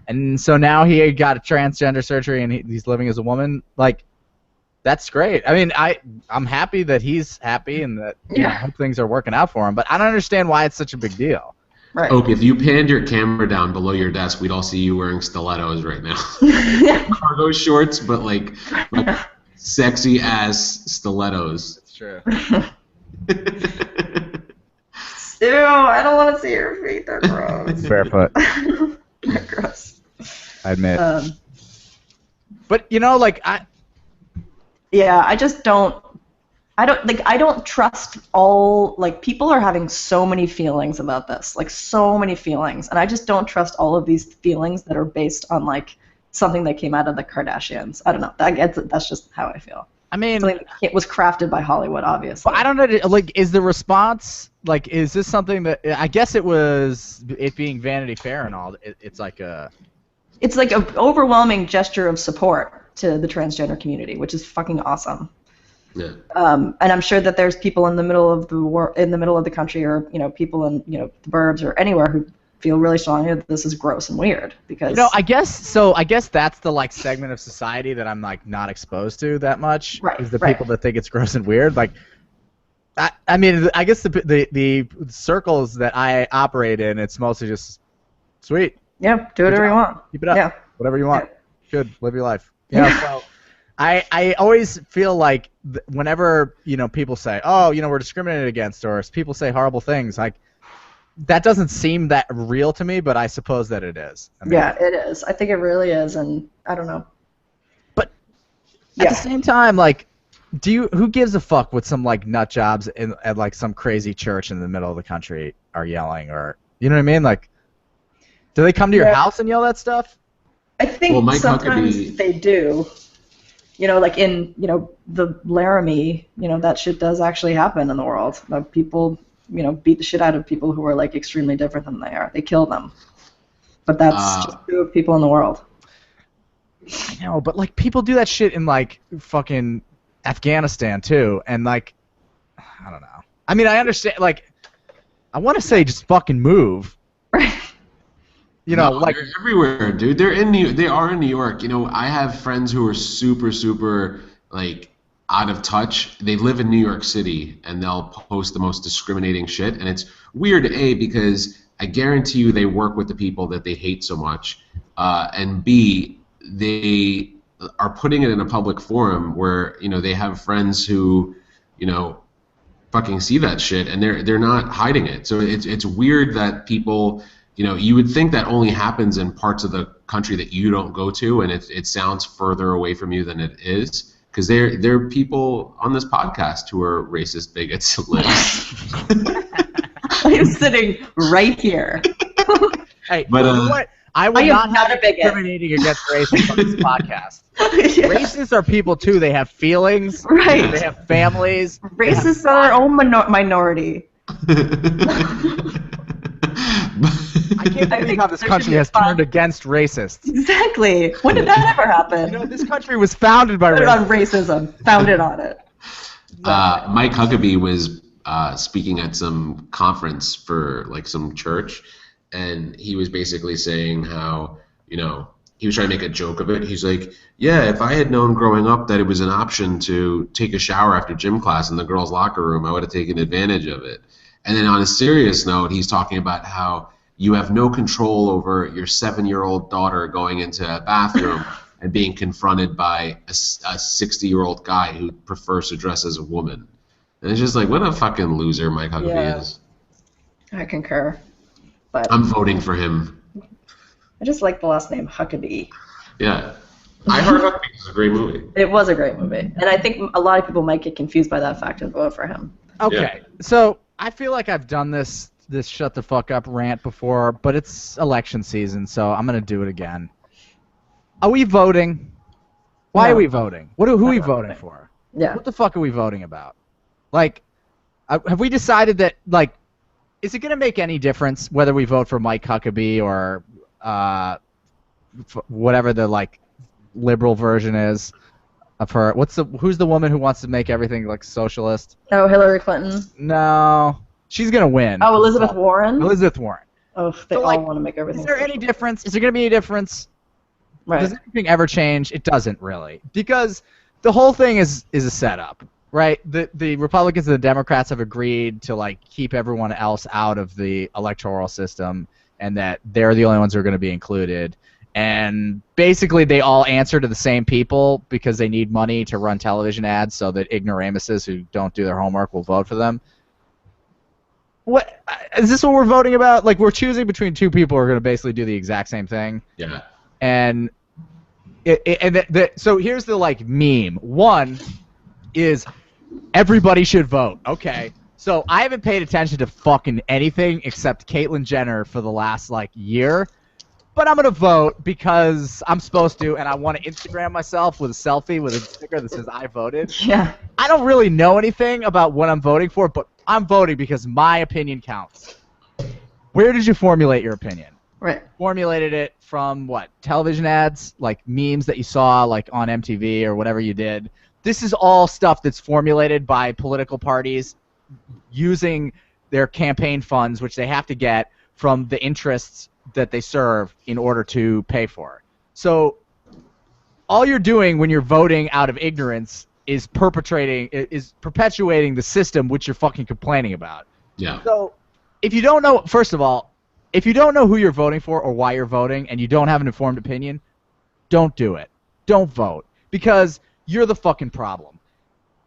B: And so now he got a transgender surgery and he's living as a woman. Like, that's great. I mean, I'm happy that he's happy and that you know, I hope things are working out for him. But I don't understand why it's such a big deal.
A: Right.
C: Oak, if you panned your camera down below your desk, we'd all see you wearing stilettos right now. Cargo shorts, but like sexy ass stilettos.
B: That's true.
A: Ew, I don't want to see your feet. They're gross.
B: Barefoot.
A: They're gross.
B: I admit. But you know, like
A: Yeah, I don't trust all, like, people are having so many feelings about this, like, so many feelings, and I just don't trust all of these feelings that are based on, like, something that came out of the Kardashians. I don't know. That's just how I feel.
B: I mean,
A: it was crafted by Hollywood, obviously.
B: But I don't know, like, is the response, like, is this something that, I guess it was, it being Vanity Fair and all, it's like an
A: overwhelming gesture of support to the transgender community, which is fucking awesome.
C: Yeah.
A: And I'm sure that there's people in the middle of the country, or you know, people in the burbs or anywhere who feel really strongly that this is gross and weird because.
B: I guess that's the like segment of society that I'm like not exposed to that much.
A: Right.
B: Is the people that think it's gross and weird. Like, I mean, I guess the circles that I operate in, it's mostly just sweet.
A: Yeah, do whatever you want.
B: Keep it up.
A: Yeah.
B: Whatever you want. Good. Live your life. Yeah. So I always feel like whenever people say, oh, we're discriminated against, or people say horrible things, like that doesn't seem that real to me, but I suppose that it is. I mean,
A: yeah, it is. I think it really is, and I don't know.
B: But at the same time, like, who gives a fuck what some like nut jobs at like some crazy church in the middle of the country are yelling, or you know what I mean? Like, do they come to your house and yell that stuff?
A: I think sometimes they do. Like in, the Laramie, that shit does actually happen in the world. People, beat the shit out of people who are like extremely different than they are. They kill them. But that's just true of people in the world.
B: I know, but like people do that shit in like fucking Afghanistan too, and like, I don't know. I mean, I understand. Like, I want to say just fucking move.
A: Right.
B: Like
C: they're everywhere, dude. They are in New York. I have friends who are super, super like out of touch. They live in New York City, and they'll post the most discriminating shit. And it's weird, A, because I guarantee you they work with the people that they hate so much, and B, they are putting it in a public forum where they have friends who fucking see that shit, and they're not hiding it. So it's weird that people. You would think that only happens in parts of the country that you don't go to, and it sounds further away from you than it is, because there are people on this podcast who are racist bigots.
A: I'm sitting right here.
B: Hey, but what? I will not
A: not
B: have
A: a bigot.
B: discriminating against racists on this podcast.
A: Yeah.
B: Racists are people too. They have feelings.
A: Right.
B: They have families.
A: Racists are their own minority.
B: I can't believe how this country has turned against racists.
A: Exactly. When did that ever happen?
B: You know, this country was founded by
A: on racism. Founded on it.
C: Exactly. Mike Huckabee was speaking at some conference for like some church, and he was basically saying how, you know, he was trying to make a joke of it. He's like, yeah, if I had known growing up that it was an option to take a shower after gym class in the girls' locker room, I would have taken advantage of it. And then on a serious note, he's talking about how you have no control over your 7-year-old daughter going into a bathroom and being confronted by a 60-year-old guy who prefers to dress as a woman. And it's just like, what a fucking loser Mike Huckabee is.
A: I concur. But
C: I'm voting for him.
A: I just like the last name Huckabee.
C: Yeah. I Heart Huckabee is a great movie.
A: It was a great movie. And I think a lot of people might get confused by that fact and vote for him.
B: Okay, so I feel like I've done this shut the fuck up rant before, but it's election season, so I'm going to do it again. Are we voting? Why are we voting? Who are we voting for?
A: Yeah.
B: What the fuck are we voting about? Like, have we decided that, like, is it going to make any difference whether we vote for Mike Huckabee or whatever the, like, liberal version is of her? Who's the woman who wants to make everything, like, socialist?
A: Oh, Hillary Clinton?
B: No. She's going to win.
A: Oh, Elizabeth Warren?
B: Elizabeth Warren.
A: Oh, they all want to make everything
B: Is there any difference? Is there going to be a difference?
A: Right.
B: Does anything ever change? It doesn't really. Because the whole thing is a setup, right? The Republicans and the Democrats have agreed to, like, keep everyone else out of the electoral system and that they're the only ones who are going to be included. And basically they all answer to the same people because they need money to run television ads so that ignoramuses who don't do their homework will vote for them. What is this what we're voting about? Like, we're choosing between two people who are going to basically do the exact same thing.
C: Yeah.
B: And so here's the, like, meme. One is everybody should vote. Okay. So I haven't paid attention to fucking anything except Caitlyn Jenner for the last, like, year. But I'm going to vote because I'm supposed to, and I want to Instagram myself with a selfie with a sticker that says I voted.
A: Yeah.
B: I don't really know anything about what I'm voting for, but I'm voting because my opinion counts. Where did you formulate your opinion?
A: Right.
B: Formulated it from what? Television ads? Like memes that you saw like on MTV or whatever you did? This is all stuff that's formulated by political parties using their campaign funds, which they have to get from the interests that they serve in order to pay for. So all you're doing when you're voting out of ignorance is perpetuating the system which you're fucking complaining about.
C: Yeah.
B: So if you don't know, first of all, if you don't know who you're voting for or why you're voting and you don't have an informed opinion, don't do it. Don't vote because you're the fucking problem.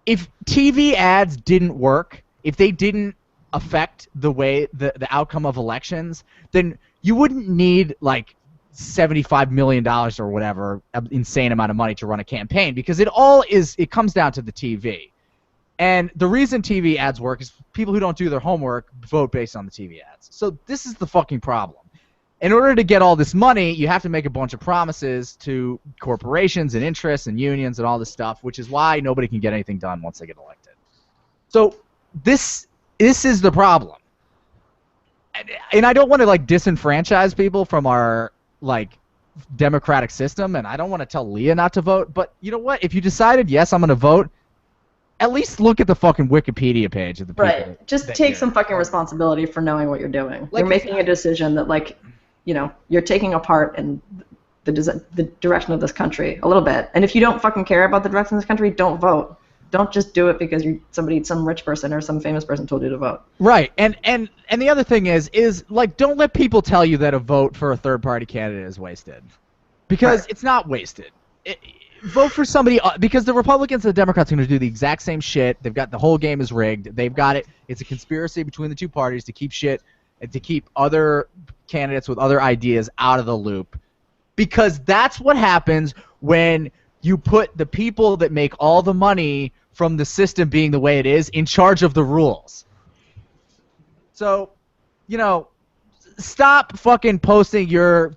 B: If TV ads didn't work, if they didn't affect the way the outcome of elections, then you wouldn't need like $75 million or whatever insane amount of money to run a campaign because it comes down to the TV. And the reason TV ads work is people who don't do their homework vote based on the TV ads. So this is the fucking problem. In order to get all this money, you have to make a bunch of promises to corporations and interests and unions and all this stuff, which is why nobody can get anything done once they get elected. So this is the problem. And I don't want to like disenfranchise people from our like democratic system, and I don't want to tell Leah not to vote, but you know what? If you decided, yes, I'm going to vote, at least look at the fucking Wikipedia page of the people.
A: Right. Just take some fucking responsibility for knowing what you're doing. Like, you're making a decision that, like, you know, you're taking a part in the direction of this country a little bit. And if you don't fucking care about the direction of this country, don't vote. Don't just do it because some rich person or some famous person told you to vote. Right. And the other thing is like, don't let people tell you that a vote for a third-party candidate is wasted. Because It's not wasted. Vote for somebody, because the Republicans and the Democrats are going to do the exact same shit. They've got the whole game is rigged. They've got it. It's a conspiracy between the two parties to keep shit and to keep other candidates with other ideas out of the loop. Because that's what happens when you put the people that make all the money from the system being the way it is in charge of the rules. So, you know,
B: stop fucking posting your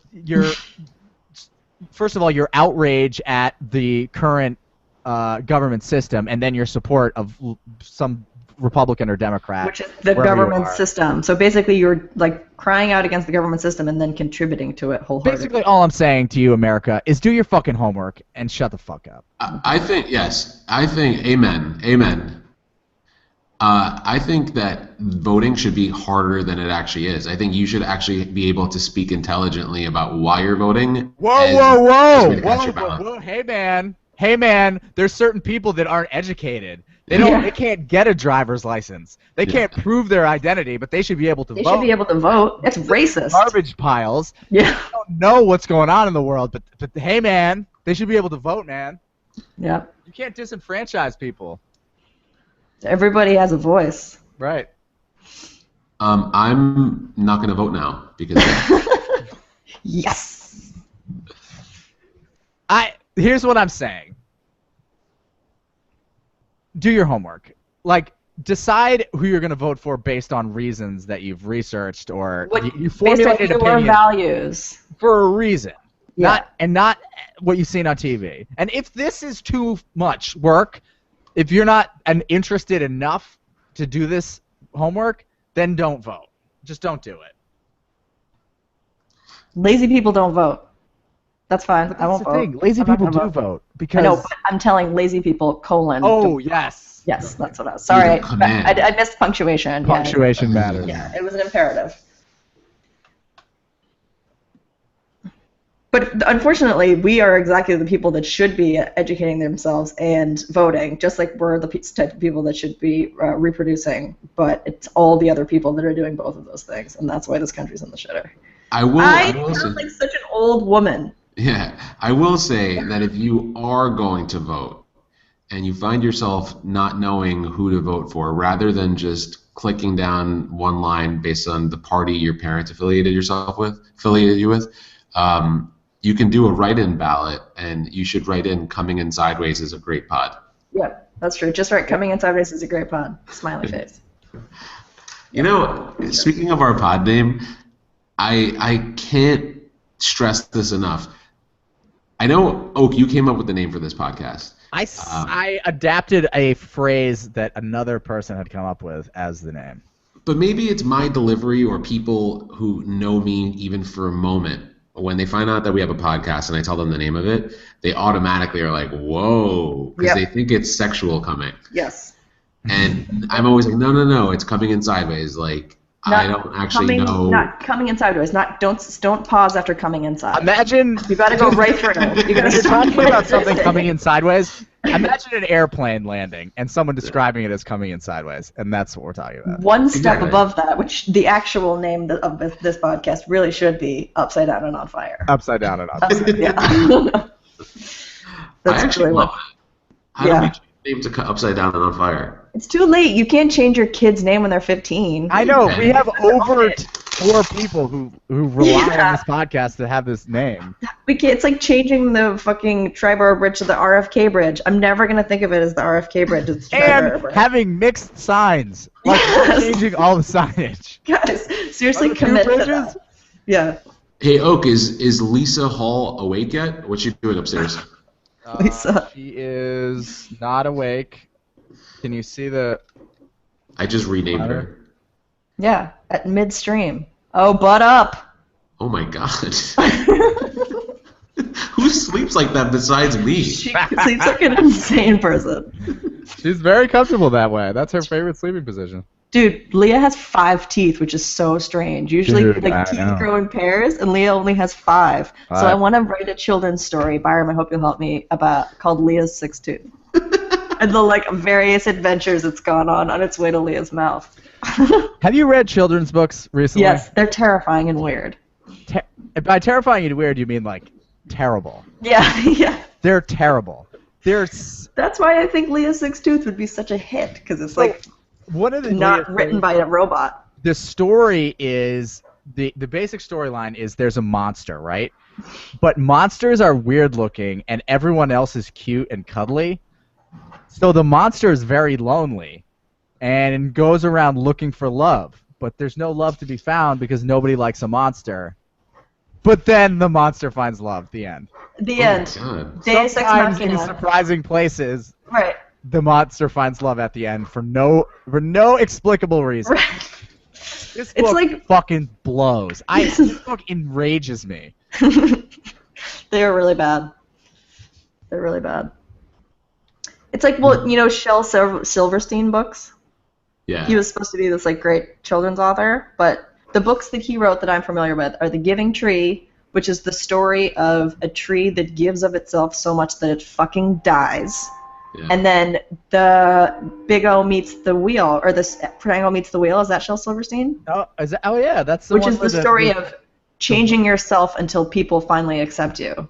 B: first of all, your outrage at the current government system, and then your support of some Republican or Democrat.
A: Which is the government system. So basically you're like crying out against the government system and then contributing to it wholeheartedly.
B: Basically all I'm saying to you, America, is do your fucking homework and shut the fuck up.
C: I think, yes. I think, amen. I think that voting should be harder than it actually is. I think you should actually be able to speak intelligently about why you're voting.
B: Whoa. Hey man, there's certain people that aren't educated. They can't get a driver's license. They can't prove their identity, but they should be able to vote.
A: They should be able to vote. It's racist.
B: Garbage piles.
A: Yeah.
B: They don't know what's going on in the world, but hey man, they should be able to vote, man.
A: Yeah.
B: You can't disenfranchise people.
A: Everybody has a voice.
B: Right.
C: I'm not going to vote now because.
A: Yes.
B: Here's what I'm saying. Do your homework. Like, decide who you're going to vote for based on reasons that you've researched or you formulated
A: based on your values
B: for a reason.
A: Yeah.
B: Not what you've seen on TV. And if this is too much work, if you're not interested enough to do this homework, then don't vote. Just don't do it.
A: Lazy people don't vote. That's fine. I won't vote.
B: Thing. Lazy people do vote because
A: I know, but I'm telling lazy people :
B: Oh, yes.
A: Yes, that's what I was. Sorry, I missed punctuation.
B: Punctuation matters.
A: Yeah, it was an imperative. But unfortunately, we are exactly the people that should be educating themselves and voting, just like we're the type of people that should be reproducing. But it's all the other people that are doing both of those things, and that's why this country's in the shitter.
C: I
A: sound like such an old woman.
C: Yeah, I will say that if you are going to vote and you find yourself not knowing who to vote for, rather than just clicking down one line based on the party your parents affiliated you with, you can do a write-in ballot, and you should write in "Coming in Sideways" is a great pod.
A: Yeah, that's true. Just right. "Coming in Sideways" is a great pod. Smiley face.
C: You know, speaking of our pod name, I can't stress this enough. I know, Oak, you came up with the name for this podcast.
B: I adapted a phrase that another person had come up with as the name.
C: But maybe it's my delivery or people who know me even for a moment. When they find out that we have a podcast and I tell them the name of it, they automatically are like, whoa, because they think it's sexual coming.
A: Yes.
C: And I'm always like, no, it's coming in sideways. Like, I don't actually know.
A: Not coming in sideways. Don't pause after coming inside.
B: Imagine
A: you got to go right for it.
B: You're talking about something coming in sideways. Imagine an airplane landing and someone describing it as coming in sideways, and that's what we're talking about.
A: One step above that, which the actual name of this podcast really should be Upside Down and on Fire.
B: Upside Down and on Fire.
A: Yeah.
C: That's really what. How do we change the name to Upside Down and on Fire?
A: It's too late. You can't change your kid's name when they're 15.
B: I know. We have over 4 people who rely on this podcast to have this name.
A: It's like changing the fucking Triborough Bridge to the RFK Bridge. I'm never going to think of it as the RFK Bridge. It's
B: and having mixed signs. Like changing all the signage.
A: Guys, seriously commit to that. Yeah.
C: Hey, Oak, is Lisa Hall awake yet? What's she doing upstairs?
A: Lisa.
B: She is not awake. Can you see the...
C: I just renamed her.
A: Yeah, at midstream. Oh, butt up.
C: Oh my god. Who sleeps like that besides me?
A: She sleeps like an insane person.
B: She's very comfortable that way. That's her favorite sleeping position.
A: Dude, Leah has 5 teeth, which is so strange. Usually, teeth grow in pairs, and Leah only has 5. So I want to write a children's story, Byram, I hope you'll help me, called Leah's 6th Tooth. And the various adventures it's gone on its way to Leah's mouth.
B: Have you read children's books recently?
A: Yes, they're terrifying and weird.
B: By terrifying and weird, you mean terrible?
A: Yeah.
B: They're terrible.
A: That's why I think Leah's 6th Tooth would be such a hit, because it's not written by a robot.
B: The story is the basic storyline is there's a monster, right? But monsters are weird looking, and everyone else is cute and cuddly. So the monster is very lonely and goes around looking for love, but there's no love to be found because nobody likes a monster. But then the monster finds love. The end.
A: The end. Deus Ex
B: Sometimes
A: Machina.
B: in surprising places,
A: Right.
B: the monster finds love at the end for no explicable reason.
A: Right.
B: This book fucking blows. This book enrages me.
A: They are really bad. They're really bad. It's like, well, you know, Shel Silverstein books?
C: Yeah.
A: He was supposed to be this like great children's author, but the books that he wrote that I'm familiar with are The Giving Tree, which is the story of a tree that gives of itself so much that it fucking dies. Yeah. And then the Big O Meets the Wheel, or the Triangle Meets the Wheel. Is that Shel Silverstein?
B: Oh, yeah, that's the
A: which
B: one.
A: Which is the story of changing yourself until people finally accept you.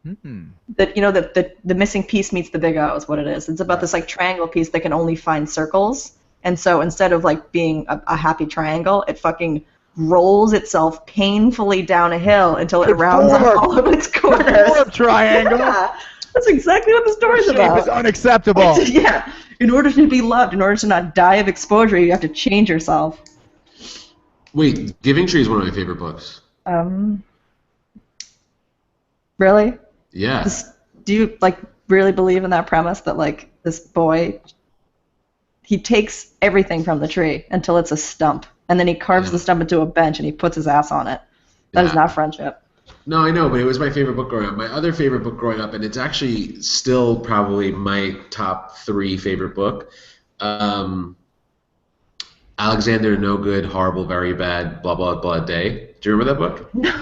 B: Mm-hmm.
A: That, you know, the missing piece meets the Big O is what it is. It's about this like triangle piece that can only find circles, and so instead of like being a happy triangle, it fucking rolls itself painfully down a hill until it rounds off all of its corners.
B: Triangle.
A: Yeah. That's exactly what the story's about.
B: Shape is unacceptable.
A: Yeah. In order to be loved, in order to not die of exposure, you have to change yourself.
C: Wait, Giving Tree is one of my favorite books.
A: Really?
C: Yeah.
A: Do you like really believe in that premise that like this boy, he takes everything from the tree until it's a stump, and then he carves the stump into a bench and he puts his ass on it? That is not friendship.
C: No, I know, but it was my favorite book growing up. My other favorite book growing up, and it's actually still probably my top 3 favorite book, Alexander No Good, Horrible, Very Bad, Blah, Blah, Blah Day. Do you remember that book?
A: No.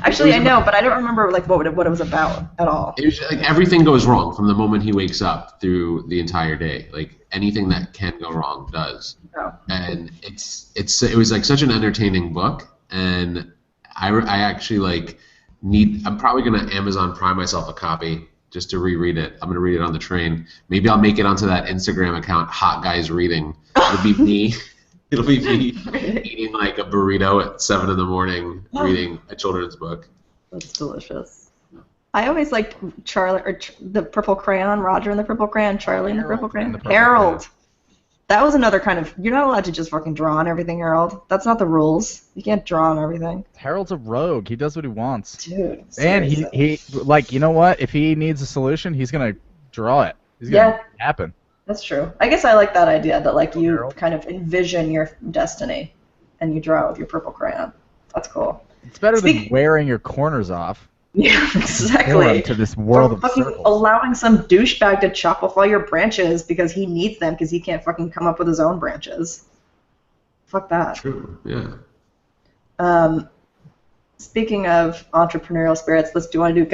A: Actually, I know, but I don't remember like what it was about at all.
C: It was like everything goes wrong from the moment he wakes up through the entire day. Like anything that can go wrong does.
A: Oh.
C: And it was like such an entertaining book, and I actually like I'm probably gonna Amazon Prime myself a copy just to reread it. I'm gonna read it on the train. Maybe I'll make it onto that Instagram account, Hot Guys Reading. It'll be me. It'll be me eating like a burrito at 7 a.m. reading a children's book.
A: That's delicious. I always liked Charlie, or the Purple Crayon, Roger and the Purple Crayon, Charlie and the Purple Crayon. Harold. That was another kind of, you're not allowed to just fucking draw on everything, Harold. That's not the rules. You can't draw on everything.
B: Harold's a rogue. He does what he wants.
A: Dude.
B: And he like, you know what? If he needs a solution, he's going to draw it. He's going to happen.
A: That's true. I guess I like that idea that like you kind of envision your destiny and you draw with your purple crayon. That's cool.
B: It's better than wearing your corners off.
A: Yeah, exactly.
B: To this world of circles.
A: Allowing some douchebag to chop off all your branches because he needs them because he can't fucking come up with his own branches. Fuck that.
C: True. Yeah.
A: Speaking of entrepreneurial spirits, do you want to do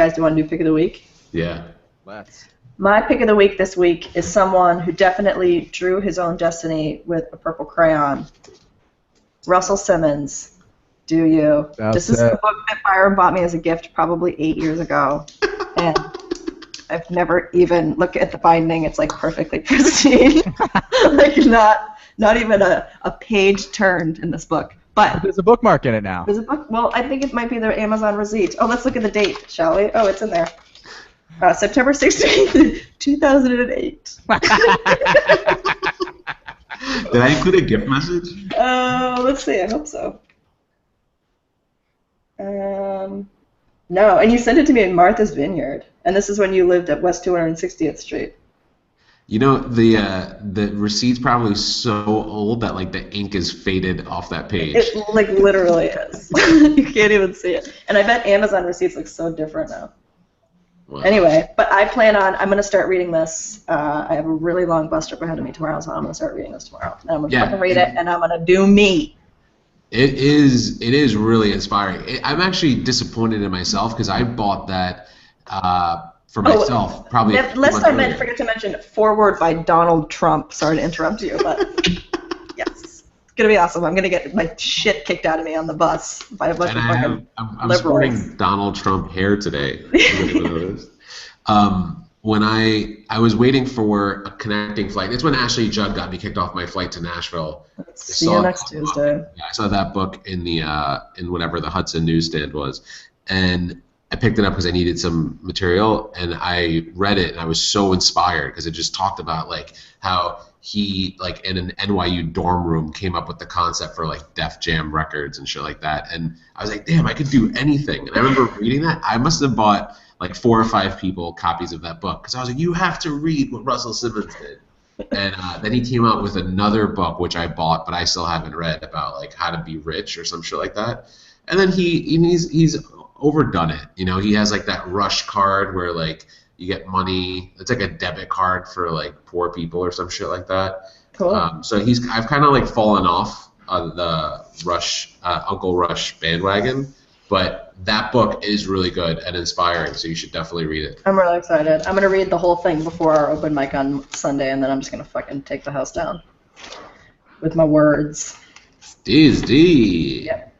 A: pick of the week?
C: Yeah.
B: Let's.
A: My pick of the week this week is someone who definitely drew his own destiny with a purple crayon. Russell Simmons. Do you? This is the book that Byron bought me as a gift probably 8 years ago. And I've never even looked at the binding. It's like perfectly pristine. Like not even a page turned in this book. But
B: there's a bookmark in it now.
A: There's a book. Well, I think it might be the Amazon receipt. Oh, let's look at the date, shall we? Oh, it's in there. September 16th, 2008.
C: Did I include a gift message?
A: Let's see. I hope so. No, and you sent it to me in Martha's Vineyard, and this is when you lived at West 260th Street.
C: You know, the receipt's probably so old that like the ink is faded off that page.
A: It like literally is. You can't even see it. And I bet Amazon receipts look so different now. Wow. Anyway, but I'm going to start reading this. I have a really long bus trip ahead of me tomorrow, so I'm going to start reading this tomorrow. And I'm going to fucking read it, and I'm going to do me.
C: It is really inspiring. I'm actually disappointed in myself because I bought that for myself. Probably.
A: Lest I forget to mention, foreword by Donald Trump. Sorry to interrupt you, but yes. It's going to be awesome. I'm going to get my shit kicked out of me on the bus by a bunch of fucking
C: I'm sporting Donald Trump hair today. When I was waiting for a connecting flight, it's when Ashley Judd got me kicked off my flight to Nashville.
A: See you next Tuesday.
C: Yeah, I saw that book in the in whatever the Hudson newsstand was, and I picked it up because I needed some material, and I read it, and I was so inspired because it just talked about like how he, like, in an NYU dorm room came up with the concept for, like, Def Jam Records and shit like that. And I was like, damn, I could do anything. And I remember reading that. I must have bought like 4 or 5 people copies of that book because I was like, you have to read what Russell Simmons did. And then he came out with another book which I bought, but I still haven't read, about like how to be rich or some shit like that. And then he's overdone it. You know, he has like that Rush card where like you get money. It's like a debit card for like poor people or some shit like that.
A: Cool.
C: So I've kind of like fallen off the Rush Uncle Rush bandwagon, but that book is really good and inspiring, so you should definitely read it.
A: I'm really excited. I'm gonna read the whole thing before our open mic on Sunday, and then I'm just gonna fucking take the house down with my words.
C: D.
A: Yep.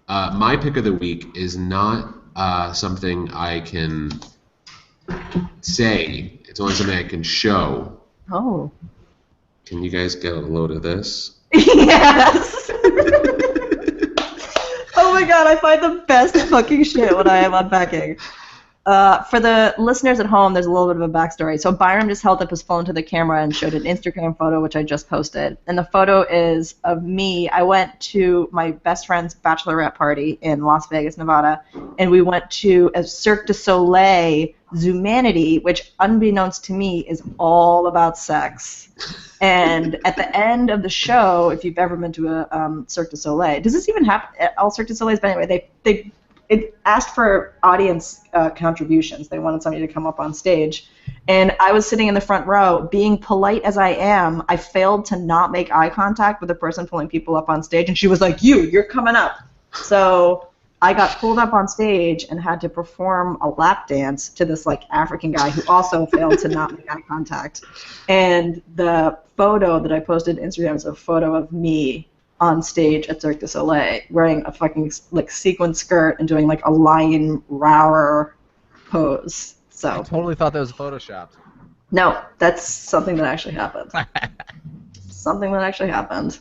C: My pick of the week is not something I can say. It's only something I can show.
A: Oh.
C: Can you guys get a load of this?
A: Yes. Oh my god, I find the best fucking shit when I am unpacking. For the listeners at home, there's a little bit of a backstory. So Byram just held up his phone to the camera and showed an Instagram photo, which I just posted. And the photo is of me. I went to my best friend's bachelorette party in Las Vegas, Nevada, and we went to a Cirque du Soleil Zoomanity, which, unbeknownst to me, is all about sex. And at the end of the show, if you've ever been to a Cirque du Soleil, does this even happen at all Cirque du Soleils? But anyway, it asked for audience contributions. They wanted somebody to come up on stage. And I was sitting in the front row. Being polite as I am, I failed to not make eye contact with the person pulling people up on stage. And she was like, you're coming up. So I got pulled up on stage and had to perform a lap dance to this like African guy who also failed to not make eye contact. And the photo that I posted on Instagram is a photo of me on stage at Cirque du Soleil wearing a fucking like sequin skirt and doing like a lion roar pose. So
B: I totally thought that was photoshopped.
A: No, that's something that actually happened. Something that actually happened.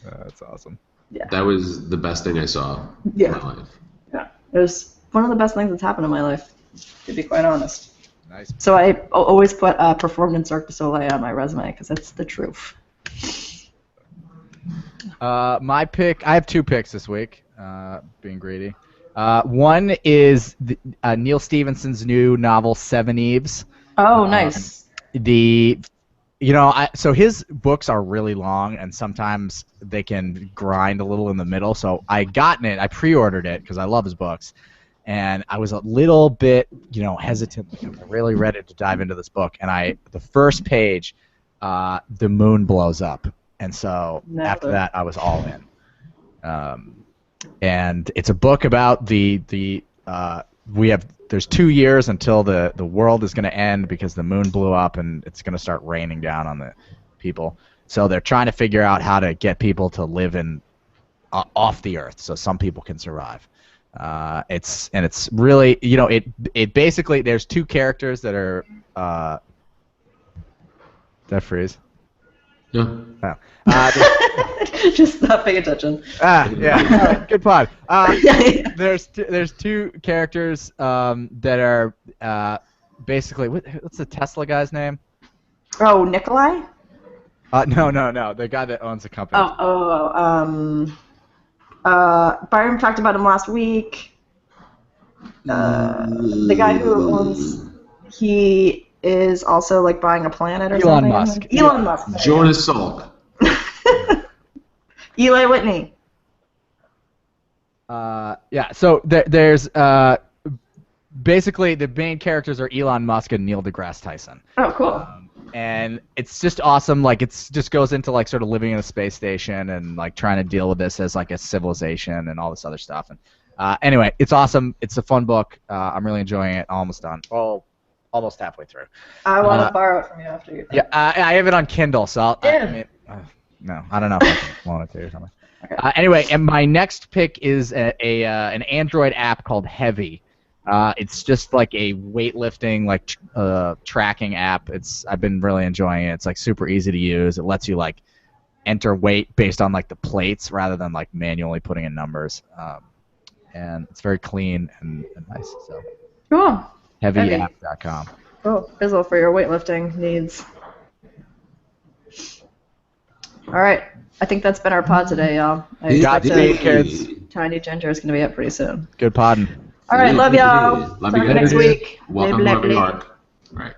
B: That's awesome.
A: Yeah.
C: That was the best thing I saw in my life.
A: Yeah. It was one of the best things that's happened in my life, to be quite honest.
B: Nice.
A: So I always put performed in Cirque du Soleil on my resume because it's the truth.
B: My pick, I have 2 picks this week, being greedy. One is Neil Stephenson's new novel, Seven Eves.
A: Oh, nice.
B: So his books are really long, and sometimes they can grind a little in the middle. So I pre-ordered it because I love his books, and I was a little bit, hesitant. I'm really ready to dive into this book, and the first page, the moon blows up, and so after that, I was all in. And it's a book about there's 2 years until the world is going to end because the moon blew up and it's going to start raining down on the people. So they're trying to figure out how to get people to live off the earth so some people can survive. It's really, it basically, there's 2 characters that are that freeze.
C: Yeah.
B: Oh.
A: Just not paying attention.
B: Yeah. Good pod. There's 2 characters that are basically, what's the Tesla guy's name?
A: Oh, Nikolai?
B: No. The guy that owns the company.
A: Byron talked about him last week. The guy who owns, he is also like buying a planet or something. Elon Musk.
C: Jonas Salk.
A: Eli Whitney.
B: So there's basically the main characters are Elon Musk and Neil deGrasse Tyson.
A: Oh, cool.
B: And it's just awesome. Like it just goes into like sort of living in a space station and like trying to deal with this as like a civilization and all this other stuff. And anyway, it's awesome. It's a fun book. I'm really enjoying it. Almost done. Oh, almost halfway through.
A: I want to borrow it from you after you.
B: Yeah, I have it on Kindle, so no, I don't know if I can loan it to you or something. Okay. Anyway, and my next pick is an Android app called Heavy. It's just like a weightlifting tracking app. I've been really enjoying it. It's like super easy to use. It lets you like enter weight based on like the plates rather than like manually putting in numbers. And it's very clean and nice. So
A: cool.
B: Heavyapp.com.
A: Cool. Fizzle for your weightlifting needs. All right. I think that's been our pod today, y'all. Tiny Ginger is going to be up pretty soon.
B: Good podding.
A: All right, love y'all.
C: Love
A: you
C: guys.
A: next week.
C: Welcome to New York. All right.